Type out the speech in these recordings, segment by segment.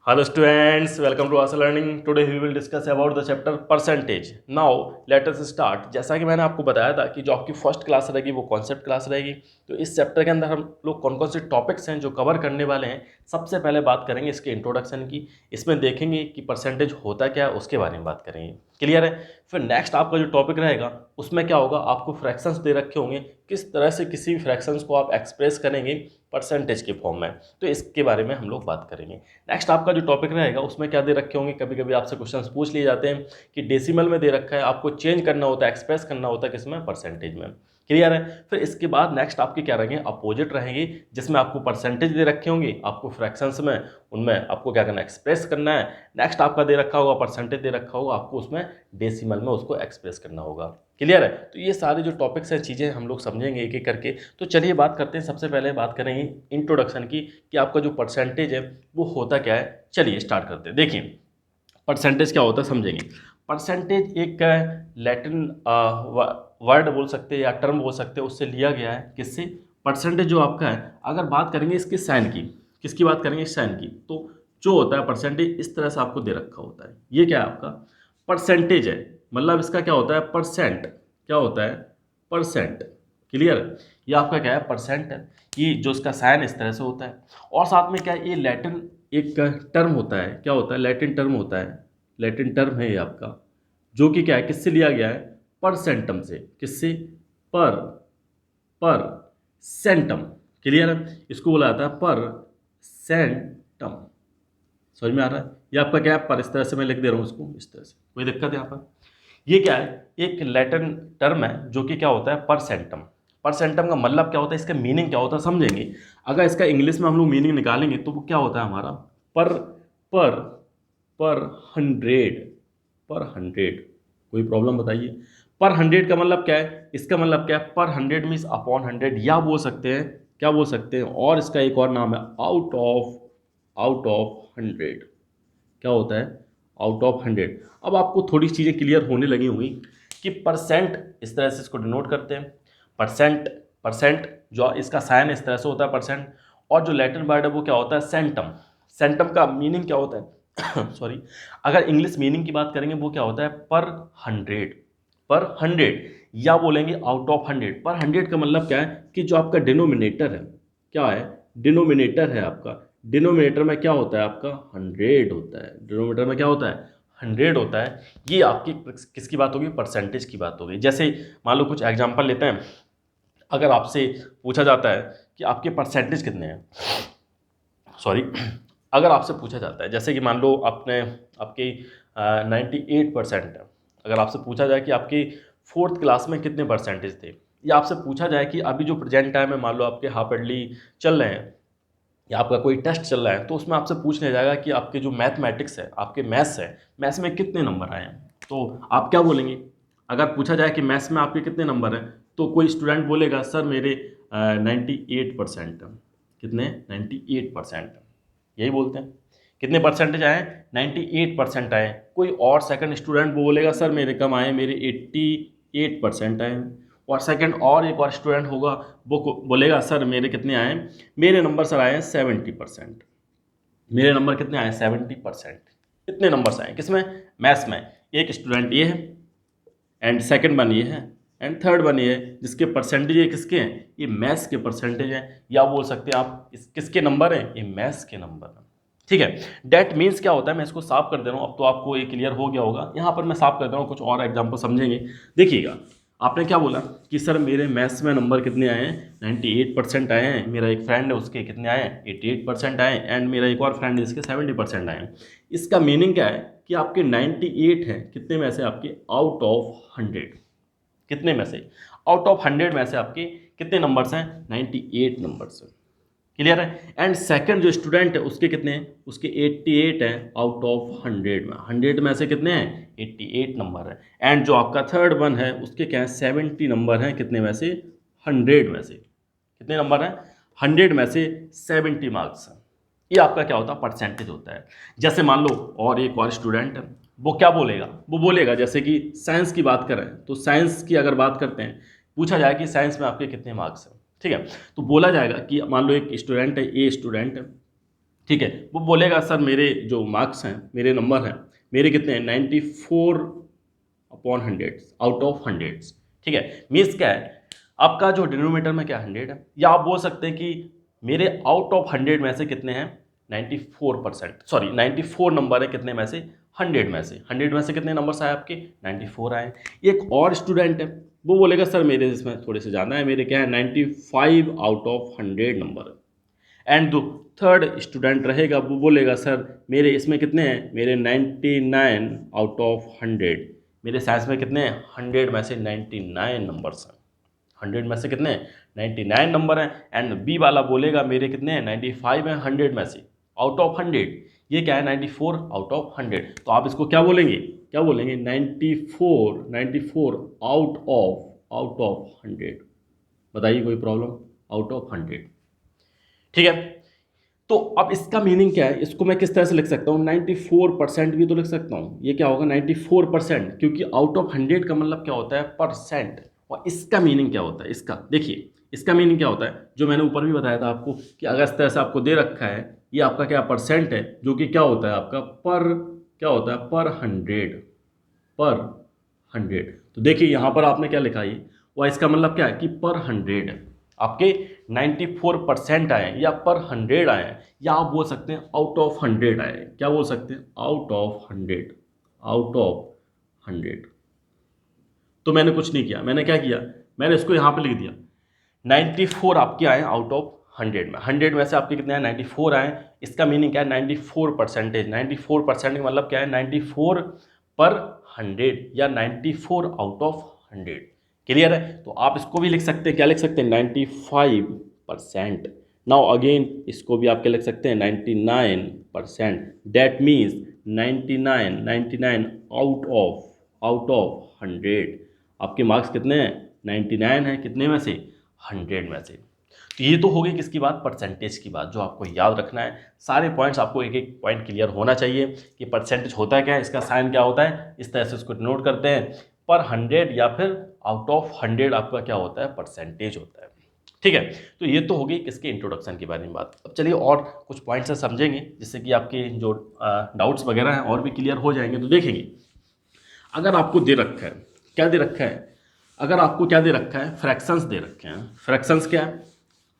Hello students, welcome to Asa Learning. Today we will discuss about the chapter percentage. Now let us start. जैसा कि मैंने आपको बताया था कि जो आपकी फर्स्ट क्लास रहेगी वो कॉन्सेप्ट क्लास रहेगी। तो इस चैप्टर के अंदर हम लोग कौन कौन से टॉपिक्स हैं जो कवर करने वाले हैं। सबसे पहले बात करेंगे इसके इंट्रोडक्शन की। इसमें देखेंगे कि परसेंटेज होता क्या है, उसके बारे में बात करेंगे। क्लियर है। फिर नेक्स्ट आपका जो टॉपिक रहेगा उसमें क्या होगा, आपको फ्रैक्शंस दे रखे होंगे, किस तरह से किसी भी फ्रैक्शंस को आप एक्सप्रेस करेंगे परसेंटेज के फॉर्म में। तो इसके बारे में हम लोग बात करेंगे। नेक्स्ट आपका जो टॉपिक रहेगा उसमें क्या दे रखे होंगे, कभी कभी आपसे क्वेश्चंस पूछ लिए जाते हैं कि डेसिमल में दे रखा है, आपको चेंज करना होता है, एक्सप्रेस करना होता है किसमें, परसेंटेज में। क्लियर है। फिर इसके बाद नेक्स्ट आपके क्या रहेंगे, अपोजिट रहेंगे, जिसमें आपको परसेंटेज दे रखे होंगे, आपको फ्रैक्शंस में उनमें आपको क्या करना है, एक्सप्रेस करना है। नेक्स्ट आपका दे रखा होगा परसेंटेज दे रखा होगा, आपको उसमें डेसिमल में उसको एक्सप्रेस करना होगा। क्लियर है। तो ये सारे जो टॉपिक्स हैं, चीज़ें हम लोग समझेंगे एक एक करके। तो चलिए बात करते हैं। सबसे पहले बात करेंगे इंट्रोडक्शन की कि आपका जो परसेंटेज है वो होता क्या है। चलिए स्टार्ट करते हैं। देखिए परसेंटेज क्या होता है समझेंगे। परसेंटेज एक लैटिन वर्ड बोल सकते हैं या टर्म बोल सकते हैं, उससे लिया गया है। किससे? परसेंटेज जो आपका है, अगर बात करेंगे इसके साइन की, किसकी बात करेंगे, साइन की, तो जो होता है परसेंटेज इस तरह से आपको दे रखा होता है। ये क्या है आपका परसेंटेज है, मतलब इसका क्या होता है, परसेंट। क्या होता है, परसेंट। क्लियर। ये आपका क्या है, परसेंट है। ये जो इसका साइन इस तरह से होता है। और साथ में क्या है, ये लैटिन एक टर्म होता है। क्या होता है, लैटिन टर्म होता है। लैटिन टर्म है ये आपका, जो कि क्या है, किससे लिया गया है, परसेंटम से। किससे? पर पर सेंटम। क्लियर है। इसको बोला जाता है पर सेंटम। समझ में आ रहा है। ये आपका क्या है, पर इस तरह से मैं लिख दे रहा हूँ इसको इस तरह से, कोई दिक्कत है यहाँ पर। ये क्या है, एक लैटिन टर्म है जो कि क्या होता है, परसेंटम। परसेंटम का मतलब क्या होता है, इसका मीनिंग क्या होता है समझेंगे। अगर इसका इंग्लिश में हम लोग मीनिंग निकालेंगे तो वो क्या होता है हमारा, पर पर पर हंड्रेड, पर हंड्रेड। कोई प्रॉब्लम बताइए। पर हंड्रेड का मतलब क्या है, इसका मतलब क्या है, पर हंड्रेड मीन्स अपॉन हंड्रेड, या बोल सकते हैं, क्या बोल सकते हैं, और इसका एक और नाम है आउट ऑफ हंड्रेड। क्या होता है, आउट ऑफ हंड्रेड। अब आपको थोड़ी चीज़ें क्लियर होने लगी होंगी कि परसेंट इस तरह से इसको डिनोट करते हैं। परसेंट, परसेंट जो इसका साइन इस तरह से होता है परसेंट। और जो लैटिन वर्ड है वो क्या होता है, सेंटम। सेंटम का मीनिंग क्या होता है सॉरी, अगर इंग्लिश मीनिंग की बात करेंगे वो क्या होता है, पर हंड्रेड। पर हंड्रेड, या बोलेंगे आउट ऑफ हंड्रेड। पर हंड्रेड का मतलब क्या है कि जो आपका डिनोमिनेटर है, क्या है, डिनोमिनेटर है आपका। डिनोमिनेटर में क्या होता है आपका, हंड्रेड होता है। डिनोमिनेटर में क्या होता है, हंड्रेड होता है। ये आपकी किसकी बात होगी, परसेंटेज की बात होगी। जैसे मान लो कुछ एग्जांपल लेते हैं। अगर आपसे पूछा जाता है कि आपके परसेंटेज कितने हैं, सॉरी, अगर आपसे पूछा जाता है, जैसे कि मान लो आपने आपकी 98% है। अगर आपसे पूछा जाए कि आपकी फोर्थ क्लास में कितने परसेंटेज थे, या आपसे पूछा जाए कि अभी जो प्रेजेंट टाइम है, मान लो आपके हाफ ईयरली चल रहे हैं या आपका कोई टेस्ट चल रहा है, तो उसमें आपसे पूछने जाएगा कि आपके जो मैथमेटिक्स है, आपके मैथ्स है, मैथ्स में कितने नंबर आए हैं, तो आप क्या बोलेंगे। अगर पूछा जाए कि मैथ्स में आपके कितने नंबर हैं, तो कोई स्टूडेंट बोलेगा सर मेरे 98% कितने, 98%। यही बोलते हैं। कितने परसेंटेज आए, 98% आए। कोई और सेकंड स्टूडेंट बोलेगा सर मेरे कम आए, मेरे 88% आए। और सेकंड और एक और स्टूडेंट होगा, वो बोलेगा सर मेरे कितने आए, मेरे नंबर सर आए हैं 70%। मेरे नंबर कितने आए, 70%। इतने नंबर्स आए किसमें, मैथ्स में। एक स्टूडेंट ये है, एंड सेकंड वन ये है, एंड थर्ड वन ये है, जिसके परसेंटेज ये किसके हैं, ये मैथ्स के परसेंटेज हैं। या बोल सकते हैं आप किसके नंबर हैं, ये मैथ्स के नंबर हैं। ठीक है। डेट मीन्स क्या होता है, मैं इसको साफ कर दे रहा हूँ। अब तो आपको ये क्लियर हो गया होगा। यहाँ पर मैं साफ कर दे रहा हूँ, कुछ और एग्जाम्पल समझेंगे। देखिएगा, आपने क्या बोला कि सर मेरे मैथ्स में नंबर कितने आए हैं, 98% आए हैं। मेरा एक फ्रेंड है उसके कितने आए हैं, 88% आए। एंड मेरा एक और फ्रेंड है जिसके 70% आए हैं। इसका मीनिंग क्या है कि आपके 98 हैं, कितने में से, आपके आउट ऑफ 100। कितने में से, आउट ऑफ 100 में से आपके कितने नंबर्स हैं, 98 नंबर्स हैं। क्लियर है। एंड सेकंड जो स्टूडेंट है उसके कितने हैं, उसके 88 हैं आउट ऑफ 100 में। 100 में से कितने हैं, 88 नंबर है। एंड जो आपका थर्ड वन है उसके क्या है, 70 नंबर हैं। कितने में से, 100 में से। कितने नंबर हैं, 100 में से 70 मार्क्स हैं। ये आपका क्या होता है, परसेंटेज होता है। जैसे मान लो और एक और स्टूडेंट है, वो क्या बोलेगा, वो बोलेगा जैसे कि साइंस की बात करें तो साइंस की अगर बात करते हैं, पूछा जाए कि साइंस में आपके कितने मार्क्स हैं। ठीक है। तो बोला जाएगा कि मान लो एक स्टूडेंट है, ए स्टूडेंट है, ठीक है, वो बोलेगा सर मेरे जो मार्क्स हैं, मेरे नंबर हैं, मेरे कितने हैं 94/100 आउट ऑफ 100। ठीक है, मीन्स क्या है, आपका जो डिनोमिनेटर में क्या 100 है, या आप बोल सकते हैं कि मेरे आउट ऑफ 100 में से कितने हैं 94%, सॉरी 94 नंबर है कितने में से 100 में से, 100 में से कितने नंबर्स आए आपके 94 आए। एक और स्टूडेंट है, वो बोलेगा सर मेरे इसमें थोड़े से ज़्यादा है, मेरे क्या है 95 आउट ऑफ 100 नंबर है। एंड जो थर्ड स्टूडेंट रहेगा वो बोलेगा सर मेरे इसमें कितने हैं, मेरे 99 आउट ऑफ 100, मेरे साइंस में कितने हैं 100 में से 99 नंबर्स हैं, 100 में से कितने हैं 99 नंबर हैं। एंड बी वाला बोलेगा मेरे कितने हैं 95 हैं 100 में से आउट ऑफ 100, ये क्या है 94 आउट ऑफ 100। तो आप इसको क्या बोलेंगे, क्या बोलेंगे 94 आउट ऑफ 100। बताइए कोई प्रॉब्लम, आउट ऑफ 100। ठीक है, तो अब इसका मीनिंग क्या है, इसको मैं किस तरह से लिख सकता हूँ 94% भी तो लिख सकता हूँ, ये क्या होगा 94%, क्योंकि आउट ऑफ 100 का मतलब क्या होता है परसेंट। और इसका मीनिंग क्या होता है, इसका देखिए, इसका मीनिंग क्या होता है, जो मैंने ऊपर भी बताया था आपको कि अगर इस तरह से आपको दे रखा है, ये आपका क्या परसेंट है, जो कि क्या होता है आपका पर, क्या होता है पर 100। तो देखिए यहाँ पर आपने क्या लिखा है, और इसका मतलब क्या है कि पर 100 आपके 94% आए हैं, या पर 100 आए हैं, या आप बोल सकते हैं आउट ऑफ 100 आए हैं। क्या बोल सकते हैं, आउट ऑफ 100, आउट ऑफ 100। तो मैंने कुछ नहीं किया, मैंने क्या किया, मैंने इसको यहाँ पे लिख दिया 94 आपके आए आउट ऑफ 100 में, 100 में से आपके कितने आए 94 आए। इसका मीनिंग क्या है 94%, 94% का मतलब क्या है 94 पर 100 या 94 आउट ऑफ 100। क्लियर है, तो आप इसको भी लिख सकते हैं, क्या लिख सकते हैं 95%। नाउ अगेन इसको भी आप क्या लिख सकते हैं 99%, दैट मीन्स 99 आउट ऑफ 100। आपके मार्क्स कितने हैं 99 है, कितने में से 100 में से। तो ये तो हो गई किसकी बात, परसेंटेज की बात, जो आपको याद रखना है। सारे पॉइंट्स आपको एक एक पॉइंट क्लियर होना चाहिए कि परसेंटेज होता है क्या है, इसका साइन क्या होता है, इस तरह से इसको नोट करते हैं पर 100 या फिर आउट ऑफ 100 आपका क्या होता है परसेंटेज होता है। ठीक है, तो ये तो हो गई किसके इंट्रोडक्शन के बारे में बात। अब चलिए और कुछ पॉइंट्स से समझेंगे जिससे कि आपके जो डाउट्स वगैरह हैं और भी क्लियर हो जाएंगे। तो देखेंगे, अगर आपको दे रखा है, क्या दे रखा है, अगर आपको क्या दे रखा है फ्रैक्शंस दे रखे हैं। फ्रैक्शंस क्या है,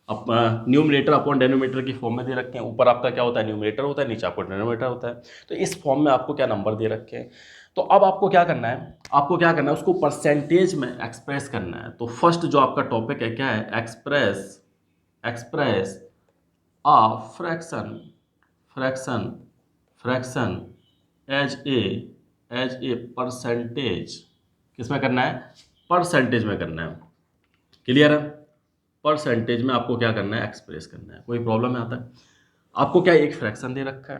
अब न्यूमरेटर अपॉन डेनोमिनेटर की फॉर्म में दे रखे हैं। ऊपर आपका क्या होता है न्यूमरेटर होता है, नीचे आपको डेनोमिनेटर होता है। तो इस फॉर्म में आपको क्या नंबर दे रखे हैं, तो अब आपको क्या करना है, आपको क्या करना है उसको परसेंटेज में एक्सप्रेस करना है। तो फर्स्ट जो आपका टॉपिक है क्या है, express a fraction as a percentage. किसमें करना है, परसेंटेज में करना है। क्लियर है, परसेंटेज में आपको क्या करना है एक्सप्रेस करना है। कोई प्रॉब्लम है आता है, आपको क्या एक फ्रैक्शन दे रखा है,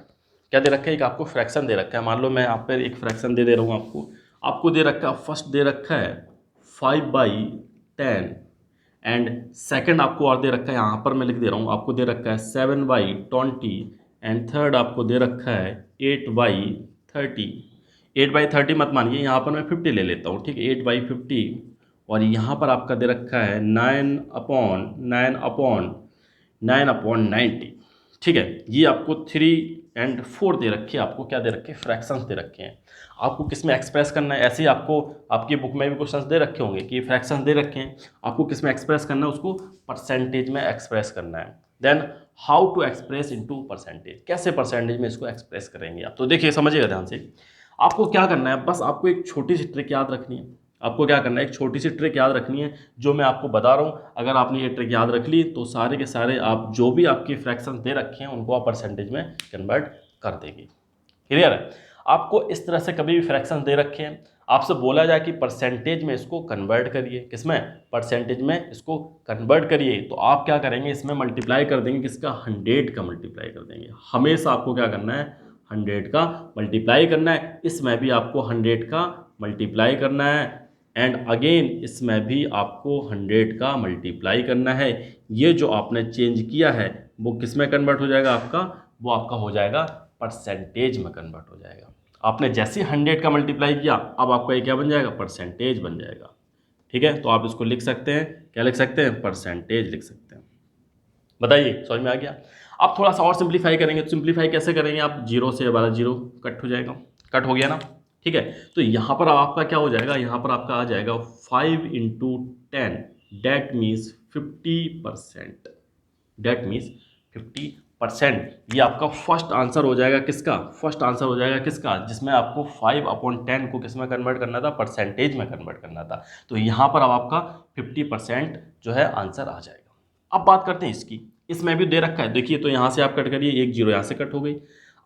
क्या दे रखा है, एक आपको फ्रैक्शन दे रखा है। मान लो मैं आप पर एक फ्रैक्शन दे रहा हूँ आपको दे रखा है, फर्स्ट दे रखा है 5/10 एंड सेकंड आपको और दे रखा है, यहाँ पर मैं लिख दे रहा हूँ, आपको दे रखा है 7/20 एंड थर्ड आपको दे रखा है 8/30। 8/30 मत मानिए, यहाँ पर मैं 50 ले लेता हूँ, ठीक है 8/50। और यहाँ पर आपका दे रखा है 9/90। ठीक है, ये आपको 3 और 4 दे रखे हैं, आपको क्या दे रखे हैं फ्रैक्शंस दे रखे हैं। आपको किस में एक्सप्रेस करना है, ऐसे ही आपको आपकी बुक में भी क्वेश्चंस दे रखे होंगे कि फ्रैक्शंस दे रखे हैं, आपको किस में एक्सप्रेस करना है, उसको परसेंटेज में एक्सप्रेस करना है। Then how to express into percentage, कैसे परसेंटेज में इसको एक्सप्रेस करेंगे आप। तो देखिए समझिएगा ध्यान से, आपको क्या करना है, बस आपको एक छोटी सी ट्रिक याद रखनी है। आपको क्या करना है, एक छोटी सी ट्रिक याद रखनी है जो मैं आपको बता रहा हूँ। अगर आपने ये ट्रिक याद रख ली तो सारे के सारे आप जो भी आपके फ्रैक्शंस दे रखे हैं उनको आप परसेंटेज में कन्वर्ट कर देंगे। क्लियर है, आपको इस तरह से कभी भी फ्रैक्शंस दे रखे हैं, आपसे बोला जाए कि परसेंटेज में इसको कन्वर्ट करिए, किसमें परसेंटेज में इसको कन्वर्ट करिए, तो आप क्या करेंगे इसमें मल्टीप्लाई कर देंगे, किसका 100 का मल्टीप्लाई कर देंगे। हमेशा आपको क्या करना है 100 का मल्टीप्लाई करना है, इसमें भी आपको 100 का मल्टीप्लाई करना है एंड अगेन इसमें भी आपको 100 का मल्टीप्लाई करना है। ये जो आपने चेंज किया है वो किस में कन्वर्ट हो जाएगा आपका, वो आपका हो जाएगा परसेंटेज में कन्वर्ट हो जाएगा। आपने जैसे 100 का मल्टीप्लाई किया, अब आपका ये क्या बन जाएगा परसेंटेज बन जाएगा। ठीक है, तो आप इसको लिख सकते हैं, क्या लिख सकते हैं परसेंटेज लिख सकते हैं। बताइए समझ में आ गया। अब थोड़ा सा और सिंप्लीफाई करेंगे, तो सिंप्लीफाई कैसे करेंगे आप, जीरो से हमारा जीरो कट हो जाएगा, कट हो गया ना, ठीक है। तो यहाँ पर आपका क्या हो जाएगा, यहाँ पर आपका आ जाएगा 5 × 10, डेट मीन्स 50%, डेट मीन्स 50%। ये आपका फर्स्ट आंसर हो जाएगा किसका, फर्स्ट आंसर हो जाएगा किसका, जिसमें आपको 5/10 को किस में कन्वर्ट करना था, परसेंटेज में कन्वर्ट करना था। तो यहाँ पर अब आपका 50% जो है आंसर आ जाएगा। अब बात करते हैं इसकी, इसमें भी दे रखा है, देखिए तो यहाँ से आप कट करिए, एक जीरो यहाँ से कट हो गई।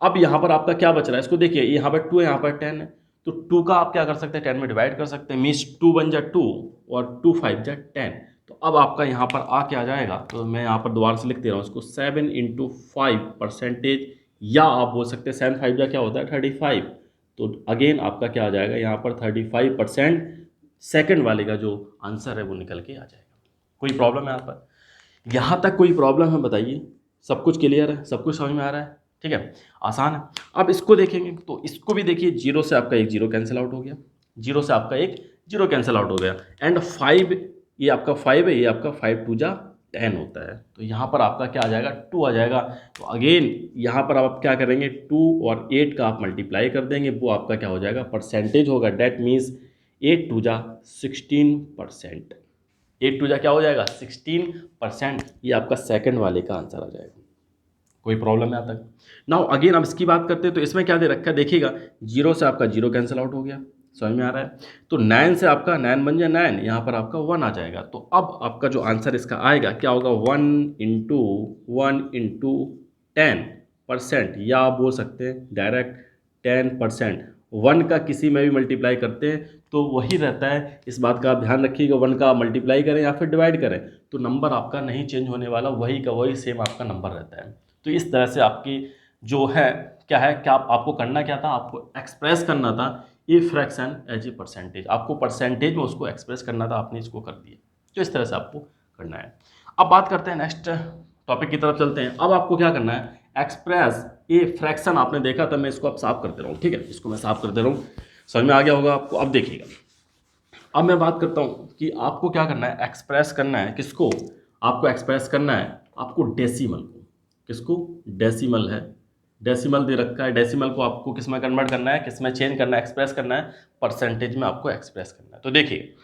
अब यहाँ पर आपका क्या बच रहा है, इसको देखिए, यहाँ पर 2 है, यहाँ पर 10 है, तो 2 का आप क्या कर सकते हैं, 10 में डिवाइड कर सकते हैं, मीन्स 2 बन जा 2 और 2 5 जा 10। तो अब आपका यहाँ पर आ क्या जाएगा, तो मैं यहाँ पर दोबारा से लिख दे रहा हूँ इसको, 7 × 5%, या आप बोल सकते हैं 7 5 जा क्या होता है 35। तो अगेन आपका क्या आ जाएगा यहाँ पर 35%, सेकंड वाले का जो आंसर है वो निकल के आ जाएगा। कोई प्रॉब्लम है यहाँ पर, यहाँ तक कोई प्रॉब्लम है बताइए, सब कुछ क्लियर है, सब कुछ समझ में आ रहा है, ठीक है, आसान है। अब इसको देखेंगे तो इसको भी देखिए, जीरो से आपका एक जीरो कैंसिल आउट हो गया, जीरो से आपका एक जीरो कैंसिल आउट हो गया, एंड 5, ये आपका 5 है, ये आपका 5 2 जा 10 होता है, तो यहाँ पर आपका क्या आ जाएगा 2 आ जाएगा। तो अगेन यहाँ पर आप क्या करेंगे, 2 और 8 का आप मल्टीप्लाई कर देंगे, वो आपका क्या हो जाएगा, परसेंटेज होगा, डेट मीन्स 8 2 जा 16%, 8 2 जा क्या हो जाएगा 16%। ये आपका सेकंड वाले का आंसर आ जाएगा। कोई प्रॉब्लम है यहाँ तक। नाउ अगेन अब इसकी बात करते हैं, तो इसमें क्या दे रखा है, देखिएगा, जीरो से आपका जीरो कैंसिल आउट हो गया, समझ में आ रहा है। तो 9 से आपका 9 बन जाए 9, यहाँ पर आपका 1 आ जाएगा। तो अब आपका जो आंसर इसका आएगा क्या होगा, 1 × 10%, या आप बोल सकते हैं डायरेक्ट 10%। 1 का किसी में भी मल्टीप्लाई करते हैं तो वही रहता है, इस बात का आप ध्यान रखिएगा, 1 का मल्टीप्लाई करें या फिर डिवाइड करें तो नंबर आपका नहीं चेंज होने वाला, वही का वही सेम आपका नंबर रहता है। तो इस तरह से आपकी जो है क्या है, क्या आपको करना क्या था, आपको एक्सप्रेस करना था a fraction as a percentage, आपको परसेंटेज में उसको एक्सप्रेस करना था, आपने इसको कर दिया। तो इस तरह से आपको करना है। अब बात करते हैं नेक्स्ट टॉपिक की तरफ चलते हैं। अब आपको क्या करना है, एक्सप्रेस ए फ्रैक्शन, आपने देखा था, मैं इसको अब साफ कर दे रहा हूँ, ठीक है, इसको मैं साफ कर दे रहा हूँ, समझ में आ गया होगा आपको। अब देखिएगा, अब मैं बात करता हूँ कि आपको क्या करना है, एक्सप्रेस करना है किसको, आपको एक्सप्रेस करना है आपको डेसिमल को, किसको, डेसिमल है, डेसिमल दे रखा है, डेसिमल को आपको किस में कन्वर्ट करना है, किस में चेंज करना है, एक्सप्रेस करना है, परसेंटेज में आपको एक्सप्रेस करना है। तो देखिए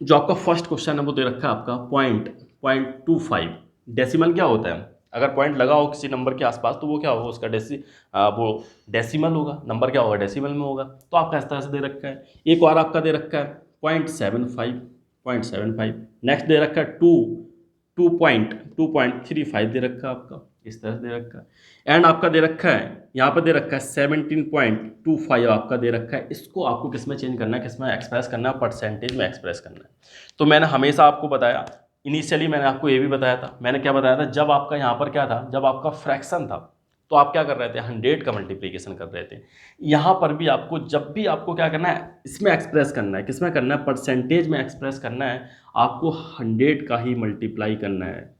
जो आपका फर्स्ट क्वेश्चन है वो दे रखा है आपका 0.25। डेसिमल क्या होता है, अगर पॉइंट लगा हो किसी नंबर के आसपास तो वो क्या होगा, उसका वो डेसिमल होगा, नंबर क्या होगा डेसिमल में होगा। तो आपका इस तरह से दे रखा है। एक और आपका दे रखा है 0.75, नेक्स्ट दे रखा है 2.35 दे रखा है आपका, इस तरह से दे रखा है। एंड आपका दे रखा है, यहाँ पर दे रखा है 17.25 आपका दे रखा है। इसको आपको किस में चेंज करना है, किस में एक्सप्रेस करना है, परसेंटेज में एक्सप्रेस करना है। तो मैंने हमेशा आपको बताया, इनिशियली मैंने आपको ये भी बताया था, मैंने क्या बताया था, जब आपका यहाँ पर क्या था, जब आपका फ्रैक्शन था तो आप क्या कर रहे थे, 100 का मल्टीप्लिकेशन कर रहे थे। यहाँ पर भी आपको जब भी आपको क्या करना है, इसमें एक्सप्रेस करना है, किसमें करना है, परसेंटेज में एक्सप्रेस करना है, आपको 100 का ही मल्टीप्लाई करना है।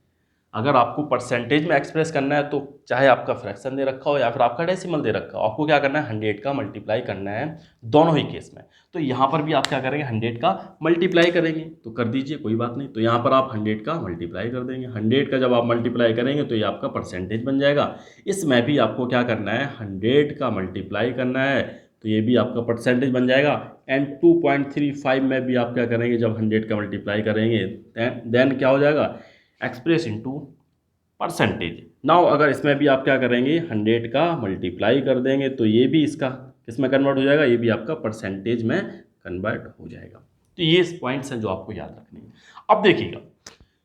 अगर आपको परसेंटेज में एक्सप्रेस करना है तो चाहे आपका फ्रैक्शन दे रखा हो या फिर आपका डेसिमल दे रखा हो, आपको क्या करना है, 100 का मल्टीप्लाई करना है दोनों ही केस में। तो यहाँ पर भी आप क्या करेंगे, 100 का मल्टीप्लाई करेंगे, तो कर दीजिए कोई बात नहीं। तो यहाँ पर आप 100 का मल्टीप्लाई कर देंगे, 100 का जब आप मल्टीप्लाई करेंगे तो ये आपका परसेंटेज बन जाएगा। इसमें भी आपको क्या करना है, 100 का मल्टीप्लाई करना है, तो ये भी आपका परसेंटेज बन जाएगा। एंड 2.35 में भी आप क्या करेंगे, जब 100 का मल्टीप्लाई करेंगे देन क्या हो जाएगा, एक्सप्रेस इनटू परसेंटेज। नाउ अगर इसमें भी आप क्या करेंगे, 100 का मल्टीप्लाई कर देंगे तो ये भी इसका किस में कन्वर्ट हो जाएगा, ये भी आपका परसेंटेज में कन्वर्ट हो जाएगा। तो ये पॉइंट्स हैं जो आपको याद रखने हैं। अब देखिएगा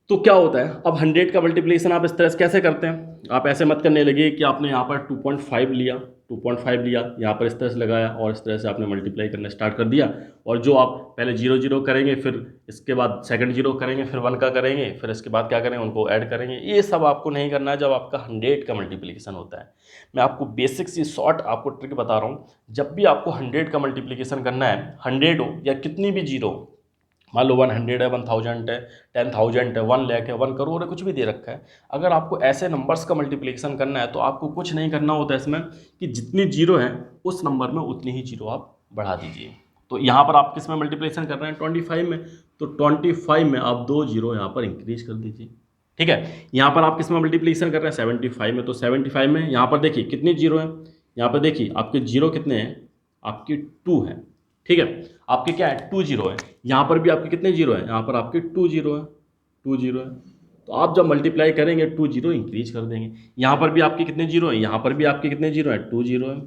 तो क्या होता है, अब 100 का मल्टीप्लिकेशन आप इस तरह से कैसे करते हैं, आप ऐसे मत करने लगे कि आपने यहाँ पर 2.5 लिया, 2.5 लिया, यहाँ पर इस तरह से लगाया और इस तरह से आपने मल्टीप्लाई करना स्टार्ट कर दिया, और जो आप पहले 0 0 करेंगे, फिर इसके बाद सेकंड 0 करेंगे, फिर 1 का करेंगे, फिर इसके बाद क्या करेंगे, उनको ऐड करेंगे। ये सब आपको नहीं करना है जब आपका 100 का मल्टीप्लिकेशन होता है। मैं आपको बेसिक सी शॉर्ट आपको ट्रिक बता रहा हूँ। जब भी आपको 100 का मल्टीप्लिकेशन करना है, 100 हो या कितनी भी जीरो, मान लो 100 है, 1000 है, 10,000 है, 1 लाख है, 1 करोड़ है, कुछ भी दे रखा है। अगर आपको ऐसे नंबर्स का मल्टीप्लिकेशन करना है तो आपको कुछ नहीं करना होता है इसमें, कि जितनी जीरो है उस नंबर में उतनी ही जीरो आप बढ़ा दीजिए। तो यहाँ पर आप किस में मल्टीप्लिकेशन कर रहे हैं, 25 में, तो 25 में आप 2 जीरो यहाँ पर इंक्रीज कर दीजिए, ठीक है। यहाँ पर आप किस में मल्टीप्लिकेशन कर रहे हैं 75 में, तो 75 में यहाँ पर देखिए कितनी जीरो है, यहाँ पर देखिए आपके जीरो कितने हैं, आपकी 2 है। ठीक है, आपके क्या है 2 जीरो है। यहाँ पर भी आपके कितने जीरो है, यहाँ पर आपके 2 जीरो है, 2 जीरो है। तो आप जब मल्टीप्लाई करेंगे 2 जीरो इंक्रीज कर देंगे। यहाँ पर भी आपके कितने जीरो है, यहाँ पर भी आपके कितने जीरो है, 2 जीरो है।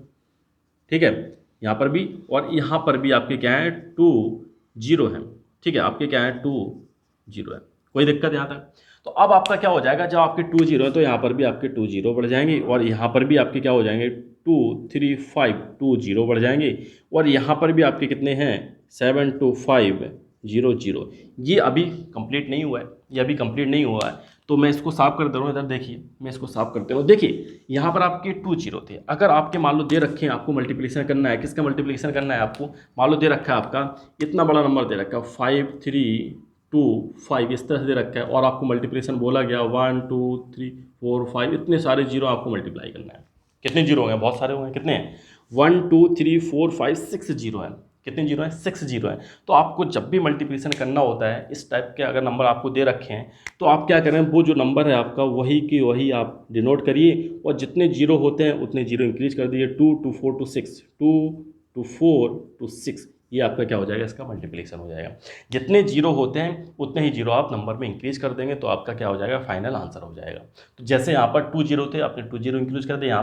ठीक है, यहाँ पर भी और यहाँ पर भी आपके क्या है 2 जीरो है। ठीक है, आपके क्या है 2 जीरो है, कोई दिक्कत यहाँ तक। तो अब आपका क्या हो जाएगा, जब आपके 2 जीरो है तो यहाँ पर भी आपके 2 जीरो बढ़ जाएंगे और यहाँ पर भी आपके क्या हो जाएंगे 2 3 5 2 जीरो बढ़ जाएंगे और यहाँ पर भी आपके कितने हैं 7 2 5 0 0। ये अभी कंप्लीट नहीं हुआ है, ये अभी कंप्लीट नहीं हुआ है। तो मैं इसको साफ कर दे रहा हूँ, इधर देखिए मैं इसको साफ करते हूँ। देखिए यहाँ पर आपके 2 जीरो थे, अगर आपके मान लो दे रखे हैं आपको मल्टीप्लिकेशन करना है, किसका मल्टीप्लिकेशन करना है आपको, मान लो दे रखा है आपका इतना बड़ा नंबर दे रखा है 5 3 2 5 इस तरह से दे रखा है और आपको मल्टीप्लिकेशन बोला गया 1 2 3 4 5 इतने सारे जीरो आपको मल्टीप्लाई करना है। कितने जीरो हैं, बहुत सारे होंगे, कितने हैं 1 2 3 4 5 6 जीरो हैं। कितने जीरो हैं 6 जीरो हैं। तो आपको जब भी मल्टीप्लिकेशन करना होता है इस टाइप के अगर नंबर आपको दे रखे हैं तो आप क्या करें, वो जो नंबर है आपका वही की वही आप डिनोट करिए और जितने जीरो होते हैं उतने जीरो इंक्रीज कर दीजिए 2 2 4 2 6 2 2 4 2 6। ये आपका क्या हो जाएगा, इसका मल्टीप्लिकेशन हो जाएगा। जितने जीरो होते हैं उतने ही जीरो आप नंबर में इंक्रीज कर देंगे तो आपका क्या हो जाएगा, फाइनल आंसर हो जाएगा। तो जैसे यहाँ पर 2 जीरो थे आपने 2 जीरो इंक्रीज कर दिए, यहाँ